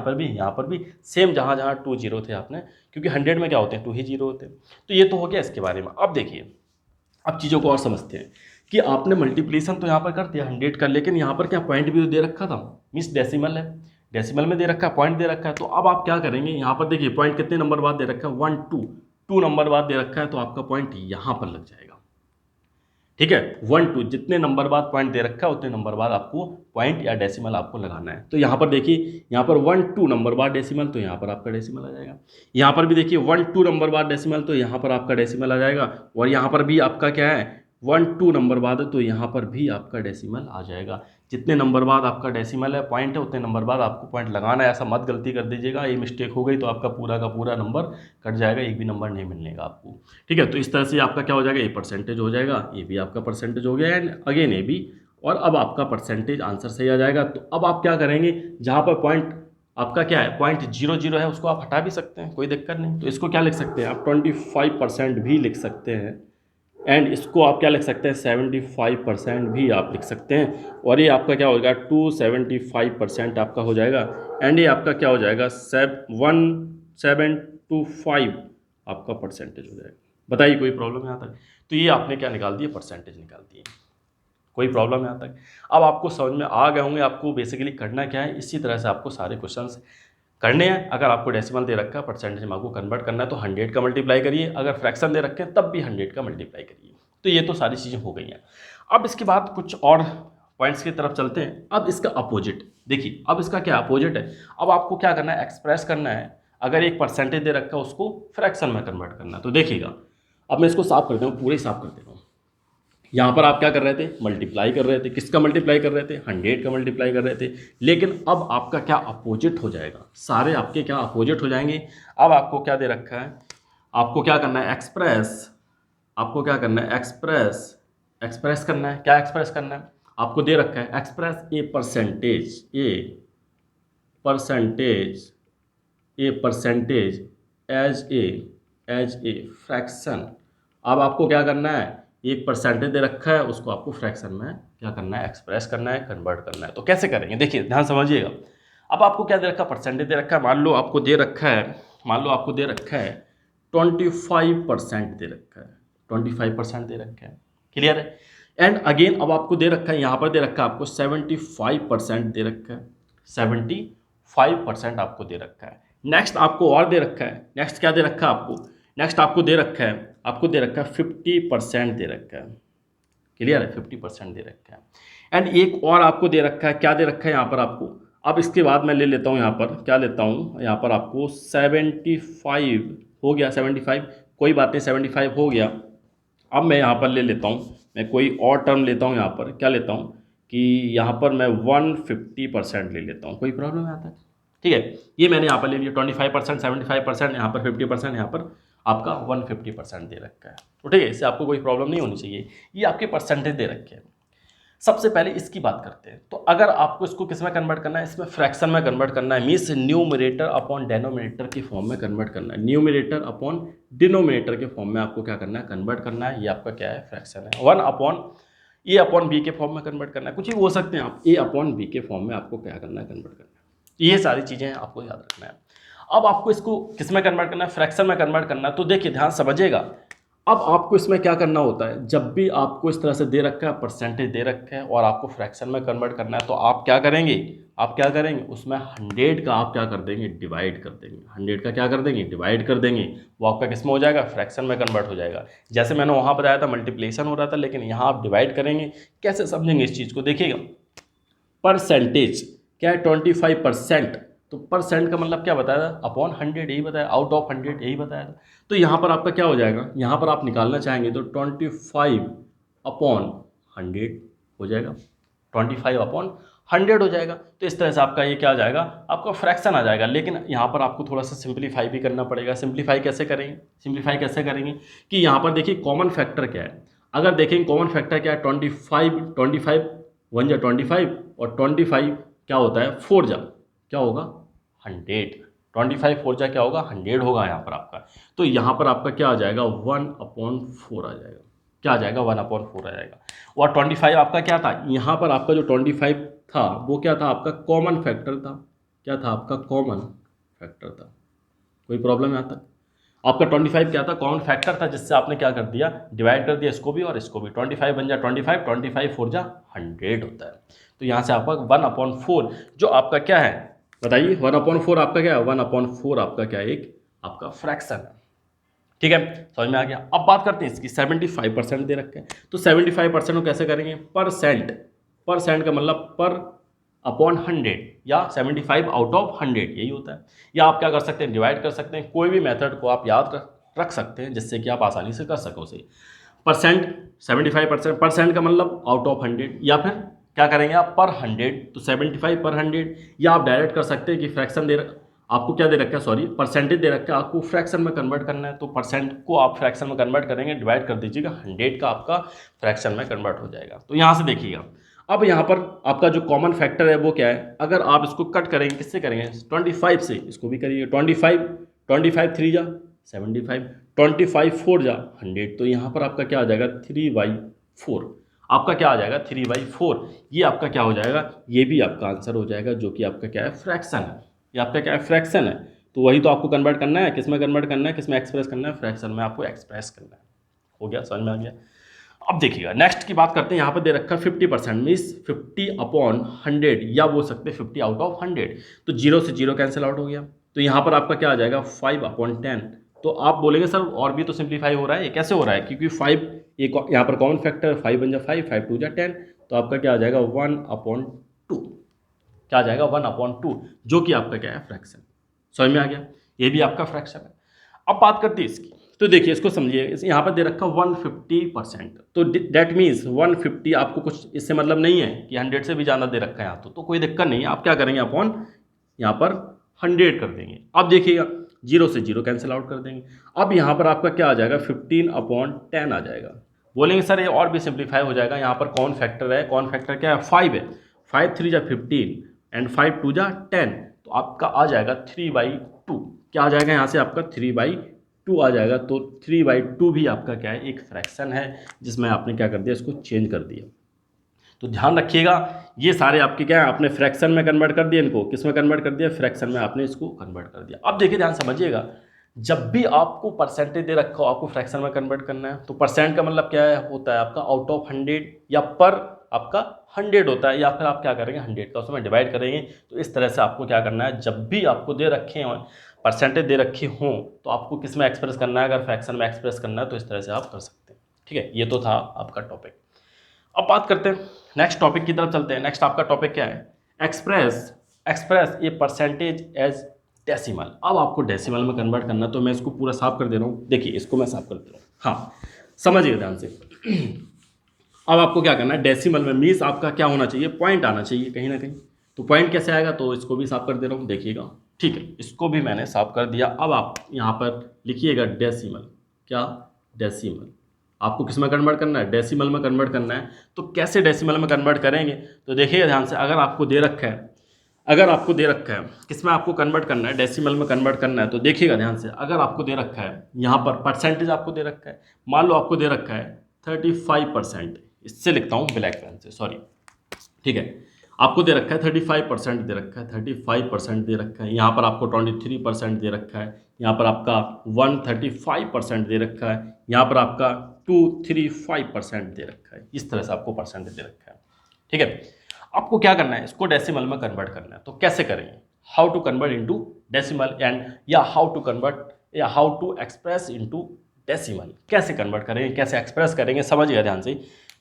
पर भी सेम जहाँ जहाँ 2 जीरो थे आपने, क्योंकि 100 में क्या होते हैं 2 ही जीरो होते हैं। तो ये तो हो गया इसके बारे में। अब देखिए अब चीज़ों को और समझते हैं कि आपने मल्टीप्लिकेशन तो यहाँ पर कर दिया 100 का, लेकिन यहाँ पर क्या पॉइंट भी तो दे रखा था, मीन्स डेसिमल है, डेसिमल में दे रखा है, पॉइंट दे रखा है। तो अब आप क्या करेंगे, यहाँ पर देखिए पॉइंट कितने नंबर बाद दे रखा है 1 2 2 नंबर बाद दे रखा है तो आपका पॉइंट यहाँ पर लग जाएगा। ठीक है, 1 2 जितने नंबर बाद पॉइंट दे रखा है उतने नंबर बाद आपको पॉइंट या डेसिमल आपको लगाना है। तो यहाँ पर देखिए यहाँ पर 1 2 नंबर बाद डेसिमल तो यहाँ पर आपका डेसिमल आ जाएगा। यहाँ पर भी देखिए 1 2 नंबर बाद डेसिमल तो यहाँ पर आपका डेसिमल आ जाएगा और यहाँ पर भी आपका क्या है 1 2 नंबर बाद है तो यहाँ पर भी आपका डेसिमल आ जाएगा। जितने नंबर बाद आपका डेसिमल है पॉइंट है उतने नंबर बाद आपको पॉइंट लगाना है। ऐसा मत गलती कर दीजिएगा, ये मिस्टेक हो गई तो आपका पूरा का पूरा नंबर कट जाएगा, एक भी नंबर नहीं मिलने का आपको। ठीक है, तो इस तरह से आपका क्या हो जाएगा, ये परसेंटेज हो जाएगा, ये भी आपका परसेंटेज हो गया एंड अगेन ये भी, और अब आपका परसेंटेज आंसर सही आ जाएगा। तो अब आप क्या करेंगे, जहाँ पर पॉइंट आपका क्या है पॉइंट 0 0 है उसको आप हटा भी सकते हैं, कोई दिक्कत नहीं। तो इसको क्या लिख सकते हैं आप 25% भी लिख सकते हैं एंड इसको आप क्या लिख सकते हैं 75% भी आप लिख सकते हैं और ये आपका क्या होगा 275% आपका हो जाएगा एंड ये आपका क्या हो जाएगा 1725 आपका परसेंटेज हो जाएगा। बताइए कोई प्रॉब्लम यहाँ तक। तो ये आपने क्या निकाल दिया, परसेंटेज निकाल दिए, कोई प्रॉब्लम यहाँ तक। अब आपको समझ में आ गए होंगे आपको बेसिकली करना क्या है। इसी तरह से आपको सारे क्वेश्चंस करने हैं। अगर आपको डेसिमल दे रखा है परसेंटेज में आपको कन्वर्ट करना है तो 100 का मल्टीप्लाई करिए, अगर फ्रैक्शन दे रखे हैं तब भी 100 का मल्टीप्लाई करिए। तो ये तो सारी चीज़ें हो गई हैं। अब इसके बाद कुछ और पॉइंट्स की तरफ चलते हैं। अब इसका अपोजिट देखिए, अब इसका क्या अपोजिट है। अब आपको क्या करना है, एक्सप्रेस करना है। अगर एक परसेंटेज दे रखा है उसको फ्रैक्शन में कन्वर्ट करना है। तो देखिएगा अब मैं इसको साफ करता हूँ, पूरे साफ कर देता हूँ। यहाँ पर आप क्या कर रहे थे, मल्टीप्लाई कर रहे थे, किसका मल्टीप्लाई कर रहे थे 100 का मल्टीप्लाई कर रहे थे। लेकिन अब आपका क्या अपोजिट हो जाएगा, सारे आपके क्या अपोजिट हो जाएंगे। अब आपको क्या दे रखा है, आपको क्या करना है एक्सप्रेस, आपको क्या करना है एक्सप्रेस करना है। क्या एक्सप्रेस करना है, आपको दे रखा है express a percentage as a fraction. अब आपको क्या करना है, एक परसेंटेज दे रखा है उसको आपको फ्रैक्शन में क्या करना है, एक्सप्रेस करना है, कन्वर्ट करना है। तो कैसे करेंगे देखिए ध्यान समझिएगा। अब आपको क्या दे रखा है, परसेंटेज दे रखा है, मान लो आपको दे रखा है 25% दे रखा है, 25% दे रखा है, क्लियर है। एंड अगेन अब आपको दे रखा है, यहाँ पर दे रखा है आपको 75% दे रखा है, 75% आपको दे रखा है। नेक्स्ट आपको और दे रखा है, नेक्स्ट क्या दे रखा है आपको, नेक्स्ट आपको दे रखा है 50% दे रखा है, क्लियर है, 50% दे रखा है। एंड एक और आपको दे रखा है, क्या दे रखा है यहाँ पर आपको। अब इसके बाद मैं ले लेता हूँ यहाँ पर, क्या लेता हूँ यहाँ पर आपको 75 हो गया, 75 कोई बात नहीं, 75 हो गया। अब मैं यहाँ पर ले लेता हूँ, मैं कोई और टर्म लेता हूँ यहाँ पर, क्या लेता हूँ कि यहाँ पर मैं 150% ले लेता हूँ, कोई प्रॉब्लम है यहाँ तक। ठीक है, ये मैंने यहाँ पर ले लिया 25%, 75%, यहाँ पर 50%, यहाँ पर आपका 150% दे रखा है। तो ठीक है, इससे आपको कोई प्रॉब्लम नहीं होनी चाहिए। ये आपके परसेंटेज दे रखे हैं। सबसे पहले इसकी बात करते हैं। तो अगर आपको इसको किस में कन्वर्ट करना है, इसमें फ्रैक्शन में कन्वर्ट करना है, मीन्स न्यूमरेटर अपॉन डेनोमिनेटर की फॉर्म में कन्वर्ट करना है, न्यूमरेटर अपॉन डिनोमिनेटर के फॉर्म में आपको क्या करना है, कन्वर्ट करना है। ये आपका क्या है, फ्रैक्शन है। 1 अपॉन ए अपॉन बी के फॉर्म में कन्वर्ट करना है, कुछ ही बोल सकते हैं आप, ए अपॉन बी के फॉर्म में आपको क्या करना है, कन्वर्ट करना है। ये सारी चीज़ें आपको याद रखना है। अब आपको इसको किस में कन्वर्ट करना है, फ्रैक्शन में कन्वर्ट करना है। तो देखिए ध्यान समझिएगा, अब आपको इसमें क्या करना होता है, जब भी आपको इस तरह से दे रखा है, परसेंटेज दे रखा है और आपको फ्रैक्शन में कन्वर्ट करना है, तो आप क्या करेंगे, उसमें 100 का आप क्या कर देंगे, डिवाइड कर देंगे। 100 का क्या कर देंगे, डिवाइड कर देंगे। वो आपका किस में हो जाएगा, फ्रैक्शन में कन्वर्ट हो जाएगा। जैसे मैंने वहाँ बताया था मल्टीप्लिकेशन हो रहा था, लेकिन यहाँ आप डिवाइड करेंगे। कैसे समझेंगे इस चीज़ को, देखिएगा परसेंटेज क्या है, 25%। तो परसेंट का मतलब क्या बताया था, अपॉन 100, यही बताया, आउट ऑफ 100 यही बताया था। तो यहाँ पर आपका क्या हो जाएगा, यहाँ पर आप निकालना चाहेंगे तो 25 अपॉन 100 हो जाएगा, 25 अपॉन 100 हो जाएगा। तो इस तरह से आपका ये क्या आ जाएगा, आपका फ्रैक्शन आ जाएगा। लेकिन यहाँ पर आपको थोड़ा सा सिंप्लीफाई भी करना पड़ेगा। सिंप्लीफाई कैसे करेंगे कि यहाँ पर देखिए कॉमन फैक्टर क्या है। अगर देखेंगे कॉमन फैक्टर क्या है, 25 1 जा 25 और 25 क्या होता है, 4 जा क्या होगा, 100। 25 4 जा क्या होगा, 100 होगा यहाँ पर आपका। तो यहाँ पर आपका क्या आ जाएगा, 1/4 आ जाएगा। क्या आ जाएगा, 1/4 आ जाएगा। और 25 आपका क्या था, यहाँ पर आपका जो 25 था वो क्या था, आपका कॉमन फैक्टर था। क्या था आपका, कॉमन फैक्टर था। कोई प्रॉब्लम यहाँ तक, आपका 25 क्या था, कॉमन फैक्टर था, जिससे आपने क्या कर दिया, डिवाइड कर दिया इसको भी और इसको भी। 25 बन जा 25, 25 4 जा 100 होता है। तो यहाँ से आपका 1/4 जो आपका क्या है, बताइए 1/4 आपका क्या है, 1/4 आपका क्या है, एक आपका फ्रैक्शन है। ठीक है, समझ में आ गया। अब बात करते हैं इसकी, 75% दे रखे हैं। तो 75% को कैसे करेंगे, परसेंट का मतलब पर अपॉन 100 या 75 आउट ऑफ 100 यही होता है। या आप क्या कर सकते हैं, डिवाइड कर सकते हैं। कोई भी मेथड को आप याद रख सकते हैं जिससे कि आप आसानी से कर सको उसे। परसेंट 75%, परसेंट का मतलब आउट ऑफ 100, या फिर क्या करेंगे आप, पर 100। तो 75 पर 100, या आप डायरेक्ट कर सकते हैं कि फ्रैक्शन दे आपको क्या दे रखा है, सॉरी परसेंटेज दे रखा है, आपको फ्रैक्शन में कन्वर्ट करना है। तो परसेंट को आप फ्रैक्शन में कन्वर्ट करेंगे, डिवाइड कर दीजिएगा, 100 का आपका फ्रैक्शन में कन्वर्ट हो जाएगा। तो यहाँ से देखिएगा, अब यहाँ पर आपका जो कॉमन फैक्टर है वो क्या है, अगर आप इसको कट करेंगे, किससे करेंगे, 25 से, इसको भी करिए। 25 3 जा 75, 25 4 जा 100। तो यहाँ पर आपका क्या आ जाएगा, 3/4 आपका क्या आ जाएगा, 3/4। ये आपका क्या हो जाएगा, ये भी आपका आंसर हो जाएगा, जो कि आपका क्या है, फ्रैक्शन है। ये आपका क्या है, फ्रैक्शन है। तो वही तो आपको कन्वर्ट करना है, किस में कन्वर्ट करना है, किस में एक्सप्रेस करना है, फ्रैक्शन में आपको एक्सप्रेस करना है। हो गया, समझ में आ गया। अब देखिएगा नेक्स्ट की बात करते हैं। यहाँ पर दे रखा है 50%, मीन्स 50/100, या बोल सकते हैं 50 आउट ऑफ 100। तो 0 से 0 कैंसिल आउट हो गया। तो यहाँ पर आपका क्या आ जाएगा, 5/10। तो आप बोलेंगे सर और भी तो सिंप्लीफाई हो रहा है, ये कैसे हो रहा है, क्योंकि 5 एक यहाँ पर कॉमन फैक्टर, 5 बन जा 5, 5 2 जा 10। तो आपका क्या आ जाएगा, 1/2। क्या आ जाएगा, 1/2, जो कि आपका क्या है, फ्रैक्शन। समझ में आ गया, ये भी आपका फ्रैक्शन है। अब बात करते हैं इसकी। तो देखिए इसको समझिए, यहाँ पर दे रखा 150%। तो डेट मीन्स 150 आपको कुछ इससे मतलब नहीं है कि 100 से भी ज़्यादा दे रखा है यहाँ। तो कोई दिक्कत नहीं है, आप क्या करेंगे, अपॉन यहाँ पर 100 कर देंगे। अब देखिएगा 0 से 0 कैंसिल आउट कर देंगे। अब यहाँ पर आपका क्या आ जाएगा, 15/10 आ जाएगा। बोलेंगे सर ये और भी सिंप्लीफाई हो जाएगा। यहाँ पर कौन फैक्टर है, कौन फैक्टर क्या है, 5 है। 5 3 जा 15 एंड 5 2 जा 10। तो आपका आ जाएगा 3/2। क्या आ जाएगा यहाँ से, आपका 3/2 आ जाएगा। तो 3/2 भी आपका क्या है, एक फ्रैक्शन है, जिसमें आपने क्या कर दिया, इसको चेंज कर दिया। तो ध्यान रखिएगा, ये सारे आपके क्या है, आपने फ्रैक्शन में कन्वर्ट कर दिया, इनको किस में कन्वर्ट कर दिया, फ्रैक्शन में आपने इसको कन्वर्ट कर दिया। अब देखिए ध्यान समझिएगा, जब भी आपको परसेंटेज दे रखा हो, आपको फ्रैक्शन में कन्वर्ट करना है। तो परसेंट का मतलब क्या है, होता है आपका आउट ऑफ 100, या पर आपका 100 होता है, या फिर आप क्या करेंगे, 100 का उसमें डिवाइड करेंगे। तो इस तरह से आपको क्या करना है, जब भी आपको दे रखे हों, परसेंटेज दे रखी हों, तो आपको किस में एक्सप्रेस करना है, अगर फ्रैक्शन में एक्सप्रेस करना है तो इस तरह से आप कर सकते हैं। ठीक है, ये तो था आपका टॉपिक। अब बात करते हैं नेक्स्ट टॉपिक की तरफ चलते हैं। नेक्स्ट आपका टॉपिक क्या है, express a percentage as decimal. अब आपको डेसिमल में कन्वर्ट करना, तो मैं इसको पूरा साफ कर दे रहा हूँ। देखिए इसको मैं साफ कर दे रहा हूँ, हाँ समझिए ध्यान से। अब आपको क्या करना है, डेसिमल में मीन्स आपका क्या होना चाहिए, पॉइंट आना चाहिए कहीं ना कहीं। तो पॉइंट कैसे आएगा, तो इसको भी साफ कर दे रहा हूँ, देखिएगा। ठीक है, इसको भी मैंने साफ कर दिया। अब आप यहाँ पर लिखिएगा डेसिमल, क्या, डेसिमल। आपको किस में कन्वर्ट करना है, डेसिमल में कन्वर्ट करना है। तो कैसे डेसिमल में कन्वर्ट करेंगे, तो देखिए ध्यान से, अगर आपको दे रखा है किस में आपको कन्वर्ट करना है, डेसिमल में कन्वर्ट करना है, तो देखिएगा ध्यान से, अगर आपको दे रखा है यहाँ पर परसेंटेज आपको दे रखा है, मान लो आपको दे रखा है 35%, इससे लिखता हूँ ब्लैक पेन से, सॉरी, ठीक है, आपको दे रखा है 35% दे रखा है, 35% दे रखा है, यहाँ पर आपको 23% दे रखा है, यहाँ पर आपका 135% दे रखा है, यहाँ पर आपका 235% दे रखा है, इस तरह से आपको परसेंटेज दे रखा है, ठीक है। आपको क्या करना है, इसको डेसिमल में कन्वर्ट करना है। तो कैसे करेंगे, how to convert into decimal and या how to express into decimal, कैसे कन्वर्ट करेंगे, कैसे एक्सप्रेस करेंगे, समझिएगा ध्यान से।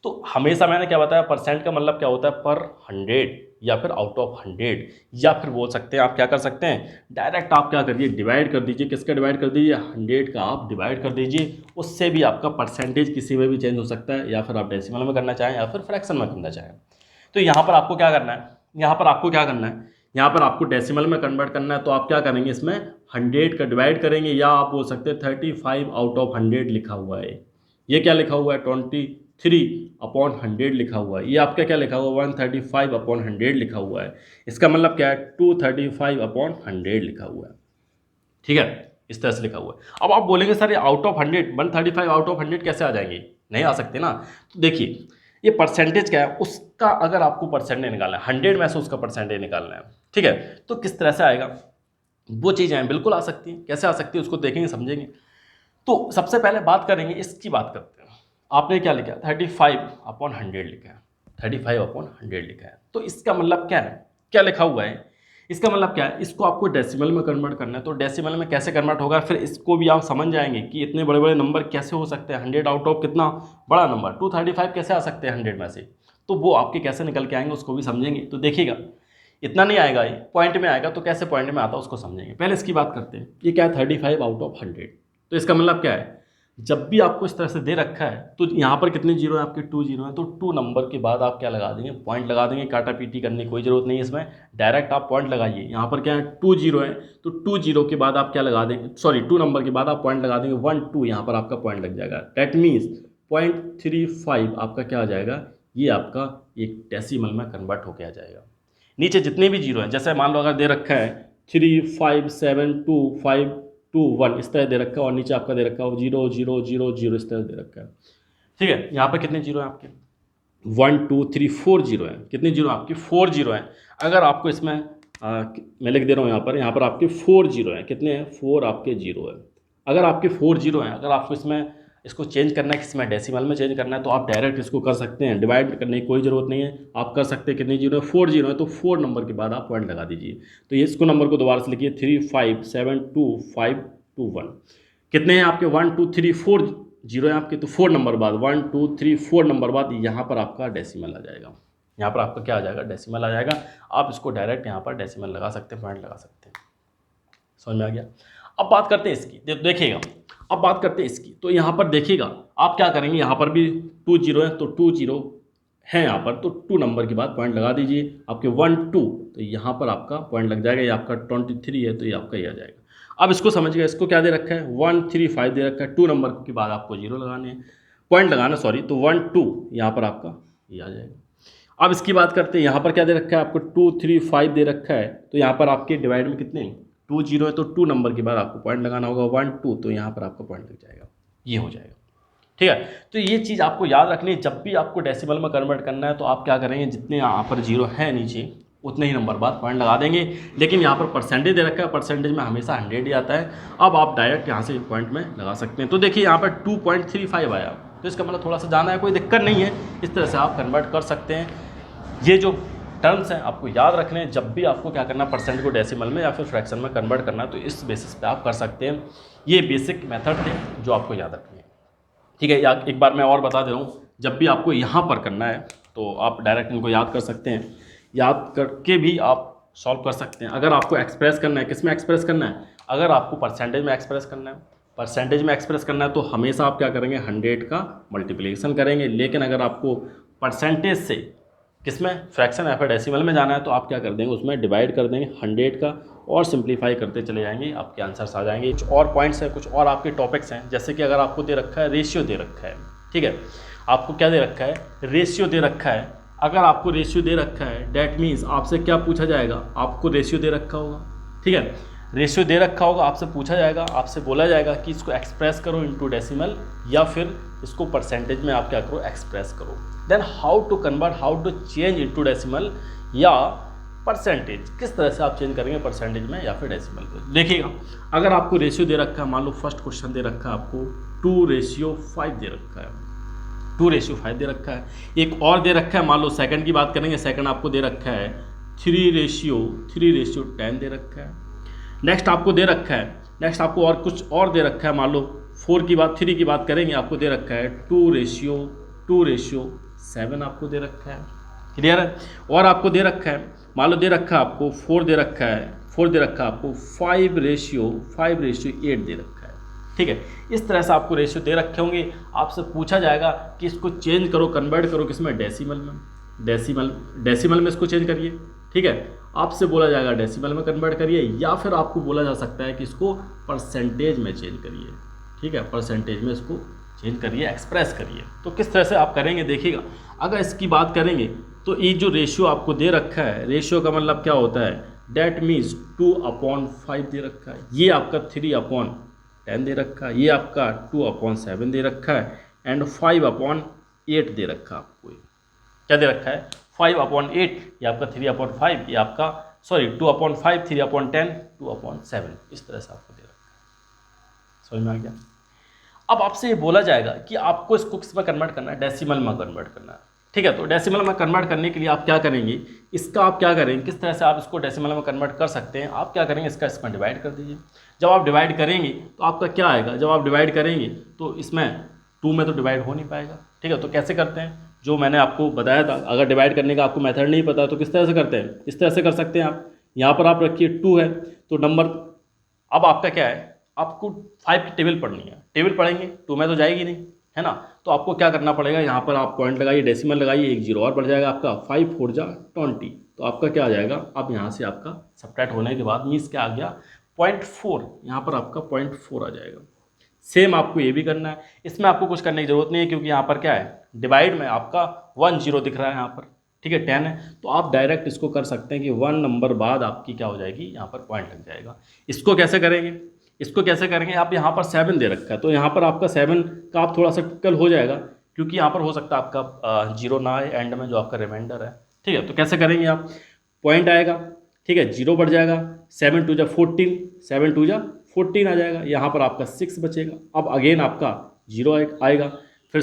तो हमेशा मैंने क्या बताया, परसेंट का मतलब क्या होता है, पर 100 या फिर आउट ऑफ 100, या फिर बोल सकते हैं, आप क्या कर सकते हैं, डायरेक्ट आप क्या करिए, डिवाइड कर दीजिए, किसका डिवाइड कर दीजिए, 100 का आप डिवाइड कर दीजिए, उससे भी आपका परसेंटेज किसी में भी चेंज हो सकता है, या फिर आप डेसिमल में करना चाहें या फिर फ्रैक्शन में करना चाहें। तो यहाँ पर आपको क्या करना है, यहाँ पर आपको डेसिमल में कन्वर्ट करना है। तो आप क्या करेंगे, इसमें 100 का डिवाइड करेंगे, या आप बोल सकते हैं 35 आउट ऑफ 100 लिखा हुआ है, ये क्या लिखा हुआ है, 23/100 लिखा हुआ है, ये आपका क्या लिखा हुआ है, 135/100 लिखा हुआ है, इसका मतलब क्या है, 235/100 लिखा हुआ है, ठीक है, इस तरह से लिखा हुआ है। अब आप बोलेंगे सर ये आउट ऑफ 100, 135 आउट ऑफ 100 कैसे आ जाएंगे, नहीं आ सकते ना। तो देखिए ये परसेंटेज क्या है, उसका अगर आपको परसेंटेज निकालना है, 100 में से उसका परसेंटेज निकालना है, ठीक है, तो किस तरह से आएगा, वो चीज़ें बिल्कुल आ सकती हैं, कैसे आ सकती है उसको देखेंगे, समझेंगे। तो सबसे पहले बात करेंगे, इसकी बात करते हैं। आपने क्या लिखा है, 35/100 लिखा है, 35/100 लिखा है, तो इसका मतलब क्या है, क्या लिखा हुआ है, इसका मतलब क्या है, इसको आपको डेसिमल में कन्वर्ट करना है। तो डेसिमल में कैसे कन्वर्ट होगा, फिर इसको भी आप समझ जाएंगे कि इतने बड़े बड़े नंबर कैसे हो सकते हैं, 100 आउट ऑफ कितना बड़ा नंबर, 235 कैसे आ सकते हैं 100 में से, तो वो आपके कैसे निकल के आएंगे उसको भी समझेंगे। तो देखिएगा इतना नहीं आएगा, ये पॉइंट में आएगा, तो कैसे पॉइंट में आता है उसको समझेंगे। पहले इसकी बात करते हैं, ये क्या है, 35 आउट ऑफ 100, तो इसका मतलब क्या है, जब भी आपको इस तरह से दे रखा है, तो यहाँ पर कितने जीरो है, आपके 2 जीरो हैं, तो 2 नंबर के बाद आप क्या लगा देंगे, पॉइंट लगा देंगे, काटा पीटी करने की कोई ज़रूरत नहीं है इसमें, डायरेक्ट आप पॉइंट लगाइए। यहाँ पर क्या है, 2 जीरो है, तो 2 जीरो के बाद आप क्या लगा देंगे, सॉरी 2 नंबर के बाद आप पॉइंट लगा देंगे, 1 2, यहाँ पर आपका पॉइंट लग जाएगा, डैट मीन्स 0.35 आपका क्या आ जाएगा, ये आपका एक डेसिमल में कन्वर्ट होकर आ जाएगा। नीचे जितने भी जीरो हैं, जैसे मान लो अगर दे रखा है 3 5 7 2 5 2 1 इस तरह दे रखा है, और नीचे आपका दे रखा है 0 0 0 0 इस तरह दे रखा है, ठीक है। यहाँ पर कितने जीरो हैं आपके, 1 2 3 4 जीरो हैं, कितने जीरो आपके, 4 जीरो हैं। अगर आपको इसमें मैं लिख दे रहा हूँ यहाँ पर आपके 4 जीरो हैं, कितने हैं, 4 आपके जीरो है। अगर आपके 4 जीरो हैं, अगर आपको इसमें इसको चेंज करना है, किसमें, डेसिमल में चेंज करना है, तो आप डायरेक्ट इसको कर सकते हैं, डिवाइड करने की कोई ज़रूरत नहीं है, आप कर सकते हैं। कितने जीरो है, 4 जीरो है, तो 4 नंबर के बाद आप पॉइंट लगा दीजिए। तो ये इसको नंबर को दोबारा से लिखिए, 3 5 7 2 5 2 1, कितने हैं आपके, 1 2 3 4 जीरो है आपके, तो 4 नंबर बाद 1 2 3 4 नंबर बाद यहाँ पर आपका डेसिमल आ जाएगा, यहाँ पर आपका क्या आ जाएगा, डेसिमल आ जाएगा। आप इसको डायरेक्ट यहाँ पर डेसिमल लगा सकते हैं, पॉइंट लगा सकते हैं, समझ में आ गया। अब बात करते हैं इसकी, देखिएगा, अब बात करते हैं इसकी। तो यहाँ पर देखिएगा आप क्या करेंगे, यहाँ पर भी 2 जीरो है, तो 2 जीरो है यहाँ पर, तो 2 नंबर के बाद पॉइंट लगा दीजिए, आपके 1 2, तो यहाँ पर आपका पॉइंट लग जाएगा, ये आपका 23 है, तो ये आपका ये आ जाएगा। अब इसको समझिएगा, इसको क्या दे रखा है, 1 3 5 दे रखा है, 2 नंबर के बाद आपको जीरो लगाने हैं, पॉइंट लगाना, सॉरी, तो 1 2 यहाँ पर आपका ये आ जाएगा। अब इसकी बात करते हैं, यहाँ पर क्या दे रखा है आपको, 2 3 5 दे रखा है, तो यहाँ पर आपके डिवाइड में कितने, 2 जीरो है, तो 2 नंबर के बाद आपको पॉइंट लगाना होगा, 1 2, तो यहाँ पर आपका पॉइंट लग जाएगा, ये हो जाएगा, ठीक है। तो ये चीज़ आपको याद रखनी है, जब भी आपको डेसिमल में कन्वर्ट करना है, तो आप क्या करेंगे, जितने यहाँ पर जीरो है नीचे, उतने ही नंबर बाद पॉइंट लगा देंगे। लेकिन यहाँ पर परसेंटेज दे रखा है, परसेंटेज में हमेशा 100 ही आता है। अब आप डायरेक्ट यहाँ से पॉइंट में लगा सकते हैं। तो देखिए यहाँ पर 2.35 आया, तो इसका मतलब थोड़ा सा जाना है, कोई दिक्कत नहीं है, इस तरह से आप कन्वर्ट कर सकते हैं। ये जो टर्म्स हैं आपको याद रखने हैं, जब भी आपको क्या करना है, परसेंट को डेसिमल में या फिर फ्रैक्शन में कन्वर्ट करना है, तो इस बेसिस पे आप कर सकते हैं। ये बेसिक मेथड थे जो आपको याद रखने हैं, ठीक है। एक बार मैं और बता दे रहा हूँ, जब भी आपको यहाँ पर करना है तो आप डायरेक्ट इनको याद कर सकते हैं, याद करके भी आप सॉल्व कर सकते हैं। अगर आपको एक्सप्रेस करना है, किस में एक्सप्रेस करना है, अगर आपको परसेंटेज में एक्सप्रेस करना है, तो हमेशा आप क्या करेंगे, 100 का मल्टीप्लिकेशन करेंगे। लेकिन अगर आपको परसेंटेज से किसमें, फ्रैक्शन या फिर डेसिमल में जाना है, तो आप क्या कर देंगे, उसमें डिवाइड कर देंगे 100 का, और सिंप्लीफाई करते चले जाएंगे, आपके आंसर्स आ जाएंगे। कुछ और पॉइंट्स हैं, कुछ और आपके टॉपिक्स हैं, जैसे कि अगर आपको दे रखा है, रेशियो दे रखा है, ठीक है। आपको क्या दे रखा है, रेशियो दे रखा है। अगर आपको रेशियो दे रखा है डैट मीन्स आपसे क्या पूछा जाएगा, आपको रेशियो दे रखा होगा, ठीक है। रेशियो दे रखा होगा, आपसे पूछा जाएगा, आपसे बोला जाएगा कि इसको एक्सप्रेस करो इनटू डेसिमल या फिर इसको परसेंटेज में आप क्या करो, एक्सप्रेस करो। Then how to convert, how to change into decimal या परसेंटेज, किस तरह से आप चेंज करेंगे परसेंटेज में या फिर डेसिमल में। देखिएगा, अगर आपको रेशियो दे रखा है, मान लो फर्स्ट क्वेश्चन दे रखा है आपको 2:5 दे रखा है, 2:5 दे रखा है। एक और दे रखा है, मान लो सेकंड की बात करेंगे, सेकंड आपको दे रखा है 3:10 दे रखा है। नेक्स्ट आपको दे रखा है, नेक्स्ट आपको और कुछ और दे रखा है, मान लो 3 की बात करेंगे, आपको दे रखा है 2:7 आपको दे रखा है, क्लियर है। और आपको दे रखा है, मान लो दे रखा है आपको 4 दे रखा है, 4 दे रखा है आपको 5:8 दे रखा है, ठीक है। इस तरह से आपको रेशियो दे रखे होंगे। आपसे पूछा जाएगा कि इसको चेंज करो, कन्वर्ट करो किसमें, डेसिमल में, डेसिमल में इसको चेंज करिए, ठीक है। आपसे बोला जाएगा डेसिमल में कन्वर्ट करिए, या फिर आपको बोला जा सकता है कि इसको परसेंटेज में चेंज करिए, ठीक है, परसेंटेज में इसको चेंज करिए, एक्सप्रेस करिए। तो किस तरह से आप करेंगे देखिएगा। अगर इसकी बात करेंगे तो ये जो रेशियो आपको दे रखा है, रेशियो का मतलब क्या होता है, डैट मीन्स 2/5 दे रखा है, ये आपका 3/10 दे रखा है, ये आपका 2/7 दे रखा है, एंड 5/8 दे रखा है। आपको क्या दे रखा है, 5/8, ये आपका 3/5, ये आपका 2/5, 3/10, 2/7, इस तरह से आपको दे रखा है। समझ में आ गया। अब आपसे ये बोला जाएगा कि आपको इसको किस में कन्वर्ट करना है, डेसिमल में कन्वर्ट करना है, ठीक है। तो डेसिमल में कन्वर्ट करने के लिए आप क्या करेंगे, इसका आप क्या करेंगे, किस तरह से आप इसको डेसिमल में कन्वर्ट कर सकते हैं, आप क्या करेंगे, इसका इसमें डिवाइड कर दीजिए। जब आप डिवाइड करेंगे तो आपका क्या आएगा, जब आप डिवाइड करेंगे तो इसमें 2 में तो डिवाइड हो नहीं पाएगा, ठीक है। तो कैसे करते हैं, जो मैंने आपको बताया था, अगर डिवाइड करने का आपको मेथड नहीं पता तो किस तरह से करते हैं, इस तरह से कर सकते हैं आप। यहाँ पर आप रखिए 2 है तो नंबर, अब आपका क्या है, आपको 5 की टेबल पढ़नी है, टेबल पढ़ेंगे 2 में तो जाएगी नहीं, है ना। तो आपको क्या करना पड़ेगा, यहाँ पर आप पॉइंट लगाइए, डेसिमल लगाइए, 1 0 और बढ़ जाएगा आपका, 5 4 जा 20, तो आपका क्या आ जाएगा, अब यहाँ से आपका सब्ट्रैक्ट होने के बाद मीन्स क्या आ गया, 0.4, यहाँ पर आपका 0.4 आ जाएगा। सेम आपको ये भी करना है, इसमें आपको कुछ करने की जरूरत नहीं है, क्योंकि यहाँ पर क्या है, डिवाइड में आपका 1 0 दिख रहा है यहाँ पर, ठीक है, 10 है, तो आप डायरेक्ट इसको कर सकते हैं कि 1 नंबर बाद आपकी क्या हो जाएगी, यहाँ पर पॉइंट लग जाएगा। इसको कैसे करेंगे, इसको कैसे करेंगे, आप यहाँ पर 7 दे रखा है, तो यहाँ पर आपका 7 का आप थोड़ा सा टिपिकल हो जाएगा, क्योंकि यहाँ पर हो सकता है आपका 0 ना आए एंड में जो आपका रिमाइंडर है, ठीक है। तो कैसे करेंगे आप, पॉइंट आएगा, ठीक है, 0 बढ़ जाएगा, 7 2 जा 14, 7 2 जा 14 आ जाएगा, यहाँ पर आपका 6 बचेगा। अब अगेन आपका 0 आएगा, फिर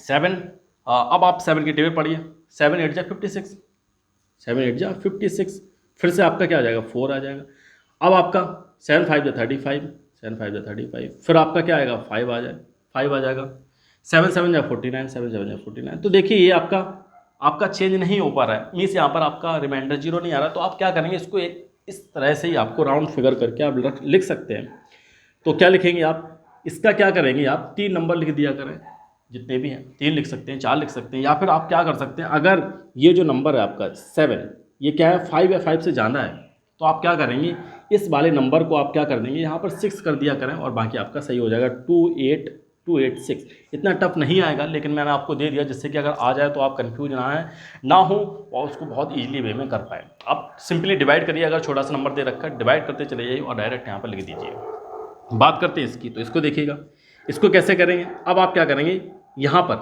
7 अब आप 7 की टेबल पढ़िए, 7 8 जा 56, 7 8 जा 56, फिर से आपका क्या आ जाएगा, 4 आ जाएगा। अब आपका 7 5 जा 35, 7 5 जा 35, फिर आपका क्या आएगा, 5 आ जाएगा, 7 7 जा 49, 7 7 जा 49। तो देखिए ये आपका चेंज नहीं हो पा रहा है, मीन्स यहाँ पर आपका रिमाइंडर 0 नहीं आ रहा। तो आप क्या करेंगे, इसको इस तरह से ही आपको राउंड फिगर करके आप लिख सकते हैं। तो क्या लिखेंगे आप, इसका क्या करेंगे, आप 3 नंबर लिख दिया करें, जितने भी हैं 3 लिख सकते हैं, 4 लिख सकते हैं, या फिर आप क्या कर सकते हैं, अगर ये जो नंबर है आपका 7, ये क्या है 5 या 5 से ज़्यादा है, तो आप क्या करेंगे, इस वाले नंबर को आप क्या कर देंगे, यहाँ पर 6 कर दिया करें और बाकी आपका सही हो जाएगा, 28286। इतना टफ नहीं आएगा, लेकिन मैंने आपको दे दिया जिससे कि अगर आ जाए तो आप कंफ्यूज ना हो और उसको बहुत ईजिली वे में कर पाए। आप सिंपली डिवाइड करिए, अगर छोटा सा नंबर दे रखा है डिवाइड करते चले जाइए और डायरेक्ट यहाँ पर लिख दीजिए। बात करते हैं इसकी, तो इसको देखिएगा, इसको कैसे करेंगे। अब आप क्या करेंगे, यहाँ पर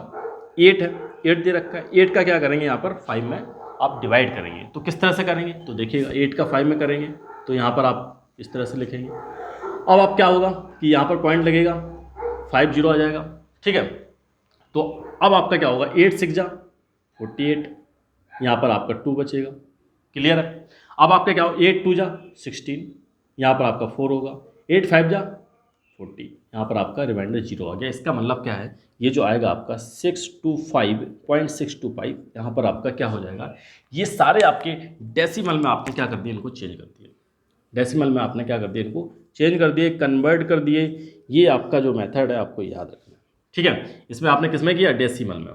8 है, 8 दे रखा है, 8 का क्या करेंगे, यहाँ पर 5 में आप डिवाइड करेंगे। तो किस तरह से करेंगे, तो देखिएगा 8 का 5 में करेंगे तो यहाँ पर आप इस तरह से लिखेंगे। अब आप क्या होगा कि यहाँ पर पॉइंट लगेगा, 5 0 आ जाएगा, ठीक है। तो अब आपका क्या होगा, 8 6 जा 48, यहाँ पर आपका 2 बचेगा, क्लियर है। अब आपका क्या होगा, 8 2 जा 16, यहाँ पर आपका 4 होगा, 8 5 जा 40, यहाँ पर आपका रिमाइंडर 0 आ गया। इसका मतलब क्या है, ये जो आएगा आपका 625.625, यहाँ पर आपका क्या हो जाएगा, ये सारे आपके डेसिमल में आपने क्या कर दिया, इनको चेंज कर दिए, डेसिमल में आपने क्या कर दिया, इनको चेंज कर दिए, कन्वर्ट कर दिए। ये आपका जो मेथड है आपको याद रखना है, ठीक है। इसमें आपने किस में किया, डेसिमल में।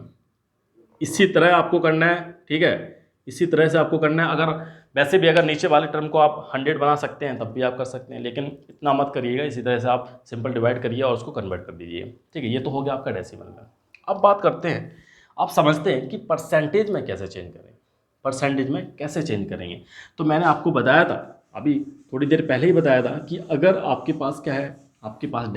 इसी तरह आपको करना है, ठीक है, इसी तरह से आपको करना है। अगर वैसे भी अगर नीचे वाले टर्म को आप 100 बना सकते हैं तब भी आप कर सकते हैं, लेकिन इतना मत करिएगा, इसी तरह से आप सिंपल डिवाइड करिए और उसको कन्वर्ट कर दीजिए। ठीक है, ये तो हो गया आपका डेसिमल में। अब बात करते हैं, आप समझते हैं कि परसेंटेज में कैसे चेंज करें, परसेंटेज में कैसे चेंज करेंगे। तो मैंने आपको बताया था, अभी थोड़ी देर पहले ही बताया था कि अगर आपके पास क्या है, आपके पास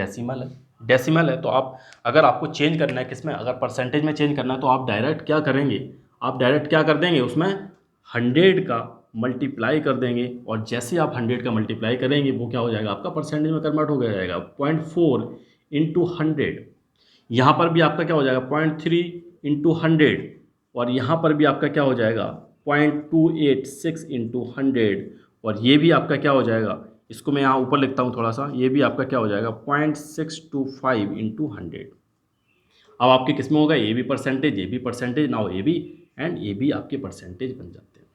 डेसिमल है तो आप अगर आपको चेंज करना है किसमें, अगर परसेंटेज में चेंज करना है तो आप डायरेक्ट क्या करेंगे, आप डायरेक्ट क्या कर देंगे, उसमें 100 का मल्टीप्लाई कर देंगे, और जैसे आप 100 का मल्टीप्लाई करेंगे वो क्या हो जाएगा, आपका परसेंटेज में कन्वर्ट हो गया जाएगा। 0.4 इंटू 100, यहाँ पर भी आपका क्या हो जाएगा 0.3 इंटू 100, और यहाँ पर भी आपका क्या हो जाएगा 0.286 इंटू 100, और ये भी आपका क्या हो जाएगा, इसको मैं यहाँ ऊपर लिखता हूँ थोड़ा सा, ये भी आपका क्या हो जाएगा 0.625 इंटू 100। अब आपके किस में होगा, ये भी परसेंटेज नाउ ये भी, एंड ये भी आपके परसेंटेज बन जाते हैं।